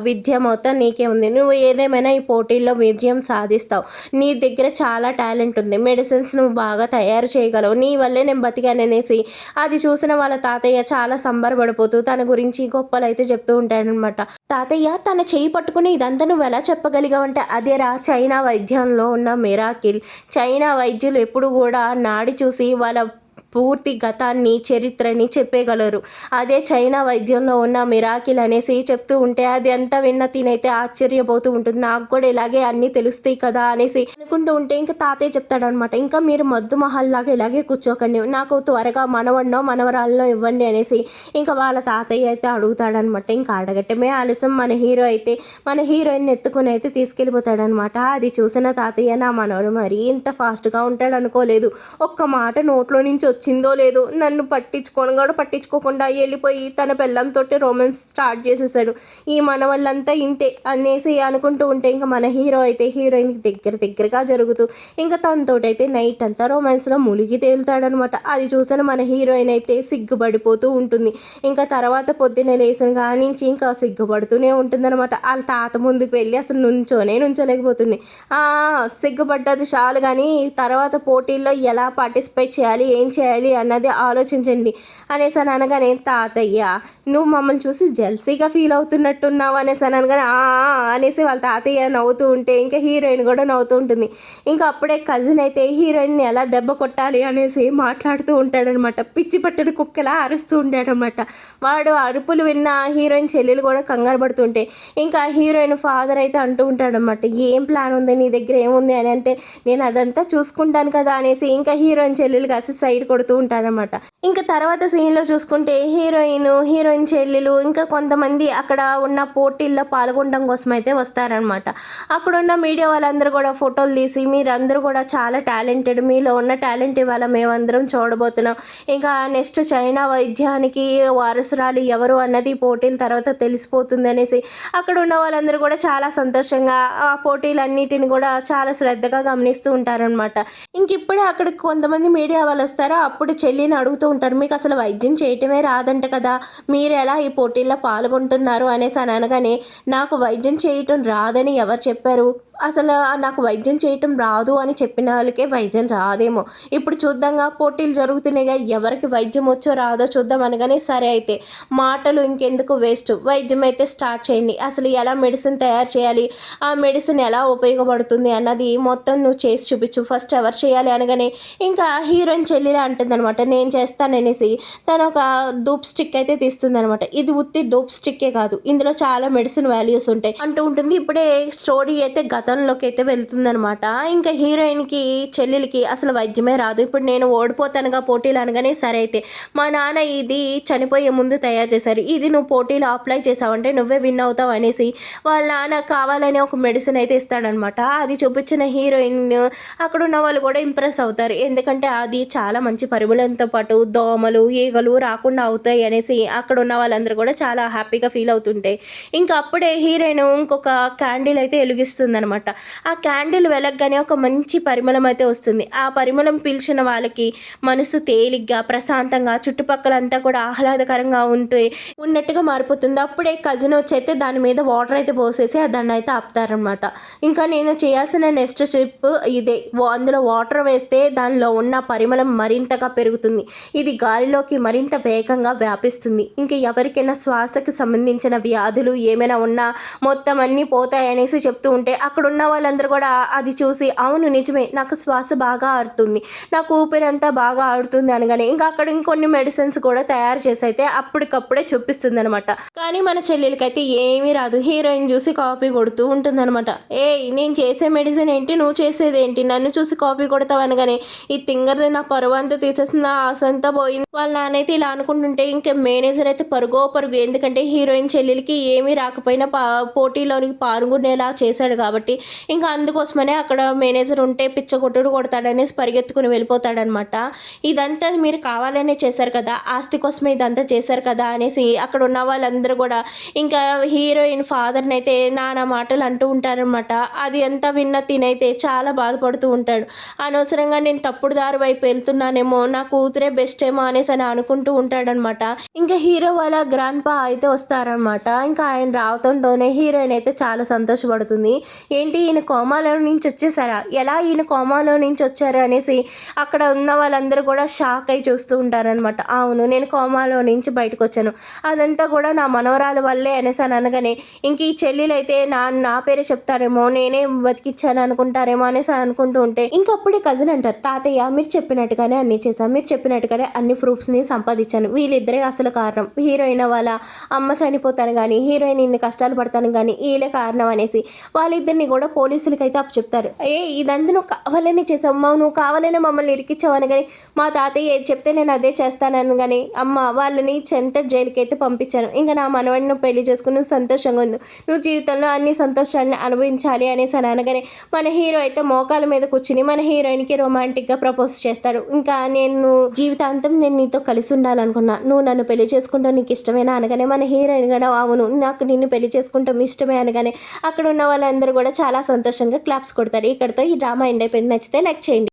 [SPEAKER 1] విద్య మొత్తం నీకే ఉంది, నువ్వు ఏదేమైనా ఈ పోటీల్లో విజయం సాధిస్తావు, నీ దగ్గర చాలా టాలెంట్ ఉంది, మెడిసిన్స్ నువ్వు బాగా తయారు చేయగలవు, నీ వల్లే నేను బతికాననేసి అది చూసిన వాళ్ళ తాతయ్య చాలా సంబరపడిపోతూ తన గురించి గొప్పలు అయితే చెప్తూ ఉంటాడనమాట. తాతయ్య తన చేయి పట్టుకుని ఇదంతా నువ్వు ఎలా చెప్పగలిగావంటే అదేరా చైనా వైద్యంలో ఉన్న మిరాకిల్. చైనా వైద్యులు ఎప్పుడు కూడా నాడి చూసి వాళ్ళ పూర్తి గతాన్ని చరిత్రని చెప్పగలరు. అదే చైనా వైద్యంలో ఉన్న మిరాకిల్ అనేసి చెప్తూ ఉంటే అది అంతా విన్న తినైతే ఆశ్చర్యపోతూ ఉంటుంది. నాకు కూడా ఇలాగే అన్నీ తెలుస్తాయి కదా అనేసి అనుకుంటూ ఉంటే ఇంకా తాతయ్య చెప్తాడనమాట, ఇంకా మీరు మద్దు మహల్ లాగా ఇలాగే కూర్చోకండి, నాకు త్వరగా మనవన్నో మనవరాలనో ఇవ్వండి అనేసి ఇంకా వాళ్ళ తాతయ్య అయితే అడుగుతాడనమాట. ఇంకా అడగటమే ఆలస్యం మన హీరో అయితే మన హీరోయిన్ ఎత్తుకుని అయితే తీసుకెళ్ళిపోతాడనమాట. అది చూసిన తాతయ్య నా మనవడు మరీ ఇంత ఫాస్ట్గా ఉంటాడు అనుకోలేదు, ఒక్క మాట నోట్లో నుంచి వచ్చిందో లేదో నన్ను పట్టించుకోకుండా వెళ్ళిపోయి తన పెళ్ళంతో రొమాన్స్ స్టార్ట్ చేసేసాడు, ఈ మన వాళ్ళంతా ఇంతే అనేసి అనుకుంటూ ఉంటే ఇంకా మన హీరో అయితే హీరోయిన్కి దగ్గరగా జరుగుతూ ఇంకా తనతోటైతే నైట్ అంతా రొమాన్స్లో మునిగి తేలుతాడనమాట. అది చూసిన మన హీరోయిన్ అయితే సిగ్గుపడిపోతూ ఉంటుంది. ఇంకా తర్వాత పొద్దున్నే లేచిన కానించి ఇంకా సిగ్గుపడుతూనే ఉంటుందన్నమాట. వాళ్ళ తాత ముందుకు వెళ్ళి అసలు నుంచోలేకపోతుంది. సిగ్గుపడ్డది చాలు కానీ తర్వాత పోటీల్లో ఎలా పార్టిసిపేట్ చేయాలి, ఏం చేయాలి అన్నది ఆలోచించండి అనేసి అని అనగానే తాతయ్య నువ్వు మమ్మల్ని చూసి జెల్సీగా ఫీల్ అవుతున్నట్టున్నావు అనేసి అని అనగానే అనేసి వాళ్ళ తాతయ్య నవ్వుతూ ఉంటే ఇంకా హీరోయిన్ కూడా నవ్వుతూ ఉంటుంది. ఇంకా అప్పుడే కజిన్ అయితే హీరోయిన్ని ఎలా దెబ్బ కొట్టాలి అనేసి మాట్లాడుతూ ఉంటాడనమాట. పిచ్చి పట్టడి కుక్కలా అరుస్తూ ఉంటాడనమాట. వాడు అరుపులు విన్న హీరోయిన్ చెల్లెలు కూడా కంగారు పడుతుంటే ఇంకా హీరోయిన్ ఫాదర్ అయితే అంటూ ఉంటాడనమాట, ఏం ప్లాన్ ఉంది నీ దగ్గర, ఏముంది అని అంటే నేను అదంతా చూసుకుంటాను కదా అనేసి ఇంకా హీరోయిన్ చెల్లెలు కాసి సైడ్ కొడుతూ ఉంటారనమాట. ఇంకా తర్వాత సీన్లో చూసుకుంటే హీరోయిన్ చెల్లెలు ఇంకా కొంతమంది అక్కడ ఉన్న పోటీల్లో పాల్గొనడం కోసం అయితే వస్తారనమాట. అక్కడ ఉన్న మీడియా వాళ్ళందరూ కూడా ఫోటోలు తీసి మీరందరూ కూడా చాలా టాలెంటెడ్, మీలో ఉన్న టాలెంట్ ఇవాళ మేమందరం చూడబోతున్నాం, ఇంకా నెక్స్ట్ చైనా వైద్యానికి వారసురాలు ఎవరు అన్నది పోటీల తర్వాత తెలిసిపోతుంది అనేసి అక్కడ ఉన్న వాళ్ళందరూ కూడా చాలా సంతోషంగా ఆ పోటీలన్నిటిని కూడా చాలా శ్రద్ధగా గమనిస్తూ ఉంటారనమాట. ఇంక ఇప్పుడే అక్కడికి కొంతమంది మీడియా వాళ్ళు వస్తారో అప్పుడు చెల్లిని అడుగుతూ ఉంటారు, మీకు అసలు వైద్యం చేయటమే రాదంట కదా, మీరు ఎలా ఈ పోటీల్లో పాల్గొంటున్నారు అనేసి అని అనగానే నాకు వైద్యం చేయటం రాదని ఎవరు చెప్పారు, అసలు నాకు వైద్యం చేయటం రాదు అని చెప్పిన వాళ్ళకే వైద్యం రాదేమో, ఇప్పుడు చూద్దాంగా పోటీలు జరుగుతున్నాయిగా ఎవరికి వైద్యం వచ్చో రాదో చూద్దాం అనగానే సరే అయితే మాటలు ఇంకెందుకు వేస్ట్, వైద్యం అయితే స్టార్ట్ చేయండి, అసలు ఎలా మెడిసిన్ తయారు చేయాలి, ఆ మెడిసిన్ ఎలా ఉపయోగపడుతుంది అన్నది మొత్తం నువ్వు చేసి చూపించు, ఫస్ట్ ఎవరు చేయాలి అనగానే ఇంకా హీరోయిన్ చెల్లిలా అంటుంది అనమాట, నేను చేస్తాననేసి తను ఒక డూప్ స్టిక్ అయితే తీస్తుంది అనమాట. ఇది ఉత్తి డూప్ స్టిక్కే కాదు, ఇందులో చాలా మెడిసిన్ వాల్యూస్ ఉంటాయి అంటూ ఉంటుంది. ఇప్పుడే స్టోరీ అయితే గతంలోకి అయితే వెళ్తుందనమాట. ఇంకా హీరోయిన్కి చెల్లెలకి అసలు వైద్యమే రాదు, ఇప్పుడు నేను ఓడిపోతానుగా పోటీలు అనగానే సరే అయితే మా నాన్న ఇది చనిపోయే ముందు తయారు చేశారు, ఇది నువ్వు పోటీలో అప్లై చేసావంటే నువ్వే విన్ అవుతావు అనేసి వాళ్ళ నాన్న కావాలని ఒక మెడిసిన్ అయితే ఇస్తాడనమాట. అది చూపించిన హీరోయిన్ అక్కడ ఉన్న వాళ్ళు కూడా ఇంప్రెస్ అవుతారు, ఎందుకంటే అది చాలా మంచి పరిమళంతో పాటు దోమలు ఈగలు రాకుండా అవుతాయి అనేసి అక్కడ ఉన్న వాళ్ళందరూ కూడా చాలా హ్యాపీగా ఫీల్ అవుతుంటాయి. ఇంకా అప్పుడే హీరోయిన్ ఇంకొక క్యాండిల్ అయితే వెలిగిస్తుంది అనమాట. ఆ క్యాండిల్ వెలగగానే ఒక మంచి పరిమళం అయితే వస్తుంది. ఆ పరిమళం పీల్చిన వాళ్ళకి మనసు తేలిగ్గా ప్రశాంతంగా చుట్టుపక్కలంతా కూడా ఆహ్లాదకరంగా ఉన్నట్టుగా మారిపోతుంది. అప్పుడే కజిన్ వచ్చి అయితే దాని మీద వాటర్ అయితే పోసేసి దాన్ని అయితే ఆపుతారనమాట. ఇంకా నేను చేయాల్సిన నెక్స్ట్ స్టెప్ ఇదే, అందులో వాటర్ వేస్తే దానిలో ఉన్న పరిమళం మరింతగా పెరుగుతుంది, ఇది గాలిలోకి మరింత వేగంగా వ్యాపిస్తుంది, ఇంకా ఎవరికైనా శ్వాసకి సంబంధించిన వ్యాధులు ఏమైనా ఉన్నా మొత్తం అన్నీ పోతాయనేసి చెప్తూ ఉంటే అక్కడ ఉన్న వాళ్ళందరూ కూడా అది చూసి అవును నిజమే, నాకు శ్వాస బాగా ఆడుతుంది, నాకు ఊపిరంతా బాగా ఆడుతుంది అనగానే ఇంకా అక్కడ ఇంకొన్ని మెడిసిన్స్ కూడా తయారు చేసి అయితే అప్పటికప్పుడే చూపిస్తుంది అనమాట. కానీ మన చెల్లెలకైతే ఏమీ రాదు, హీరోయిన్ చూసి కాపీ కొడుతూ ఉంటుంది అనమాట. నేను చేసే మెడిసిన్ ఏంటి, నువ్వు చేసేది ఏంటి, నన్ను చూసి కాపీ కొడతావు అనగానే ఈ తింగర్ది నా పరువు అంతా తీసేసిన ఆశ అంతా పోయింది. వాళ్ళ నాన్నైతే ఇలా అనుకుంటుంటే ఇంకా మేనేజర్ అయితే పరుగు, ఎందుకంటే హీరోయిన్ చెల్లెలకి ఏమీ రాకపోయినా పోటీలోనికి పాల్గొనేలా చేశాడు కాబట్టి ఇంకా అందుకోసమనే అక్కడ మేనేజర్ ఉంటే పిచ్చగొట్టుడు కొడతాడనేసి పరిగెత్తుకుని వెళ్ళిపోతాడనమాట. ఇదంతా మీరు కావాలనే చేశారు కదా, ఆస్తి కోసమే ఇదంతా చేశారు కదా అనేసి అక్కడ ఉన్న వాళ్ళందరూ కూడా ఇంకా హీరోయిన్ ఫాదర్ని అయితే నానా మాటలు అంటూ ఉంటారనమాట. అది అంతా విన్న తినైతే చాలా బాధపడుతూ ఉంటాడు. ఆ అనవసరంగా నేను తప్పుడు దారి వైపు వెళ్తున్నానేమో, నా కూతురే బెస్ట్ ఏమో అనేసి అని అనుకుంటూ ఉంటాడనమాట. ఇంకా హీరో వాళ్ళ గ్రాండ్ పా అయితే వస్తారనమాట. ఇంకా ఆయన రావటంతోనే హీరోయిన్ అయితే చాలా సంతోషపడుతుంది. ఏంటి ఈయన కోమాలో నుంచి వచ్చేసారా, ఎలా ఈయన కోమాలో నుంచి వచ్చారు అనేసి అక్కడ ఉన్న వాళ్ళందరూ కూడా షాక్ అయి చూస్తూ ఉంటారనమాట. అవును, నేను కోమాలో నుంచి బయటకు వచ్చాను, అదంతా కూడా నా మనవరాల వల్లే అనేసి అని అనగానే ఇంక ఈ చెల్లెలు అయితే నా పేరే చెప్తారేమో, నేనే బతికిచ్చాను అనుకుంటారేమో అనేసి అనుకుంటూ ఉంటే ఇంకప్పుడే కజిన్ అంటారు, తాతయ్య మీరు చెప్పినట్టుగానే అన్ని చేశాను, మీరు చెప్పినట్టుగానే అన్ని ప్రూఫ్స్ని సంపాదించాను, వీళ్ళిద్దరే అసలు కారణం, హీరోయిన్ వాళ్ళ అమ్మ చనిపోతాను కానీ, హీరోయిన్ ఇన్ని కష్టాలు పడతాను కానీ వీళ్ళే కారణం అనేసి వాళ్ళిద్దరిని కూడా పోలీసులకి అయితే అప్పు చెప్తారు. ఇదంతా నువ్వు కావాలని చేసావు, నువ్వు కావాలనే మమ్మల్ని ఇరికిచ్చావు అనగాని, మా తాతయ్య ఏది చెప్తే నేను అదే చేస్తానని కానీ అమ్మ వాళ్ళని జైలుకి అయితే పంపించాను, ఇంకా నా మనవడిని నువ్వు పెళ్లి చేసుకుని నువ్వు సంతోషంగా ఉంది, నువ్వు జీవితంలో అన్ని సంతోషాన్ని అనుభవించాలి అనేసి అని అనగానే మన హీరో అయితే మోకాల మీద కూర్చుని మన హీరోయిన్కి రొమాంటిక్గా ప్రపోజ్ చేస్తాడు. ఇంకా నేను జీవితాంతం నేను నీతో కలిసి ఉండాలనుకున్నా, నువ్వు నన్ను పెళ్లి చేసుకుంటావు, నీకు ఇష్టమేనా అనగానే మన హీరోయిన్ కూడా అవును నాకు నిన్ను పెళ్లి చేసుకుంటాం ఇష్టమే అనగానే అక్కడ ఉన్న వాళ్ళందరూ కూడా చాలా సంతోషంగా క్లాప్స్ కొడతారు. ఇక్కడితో ఈ డ్రామా ఎండ్ అయిపోయింది. నచ్చితే లైక్ చేయండి.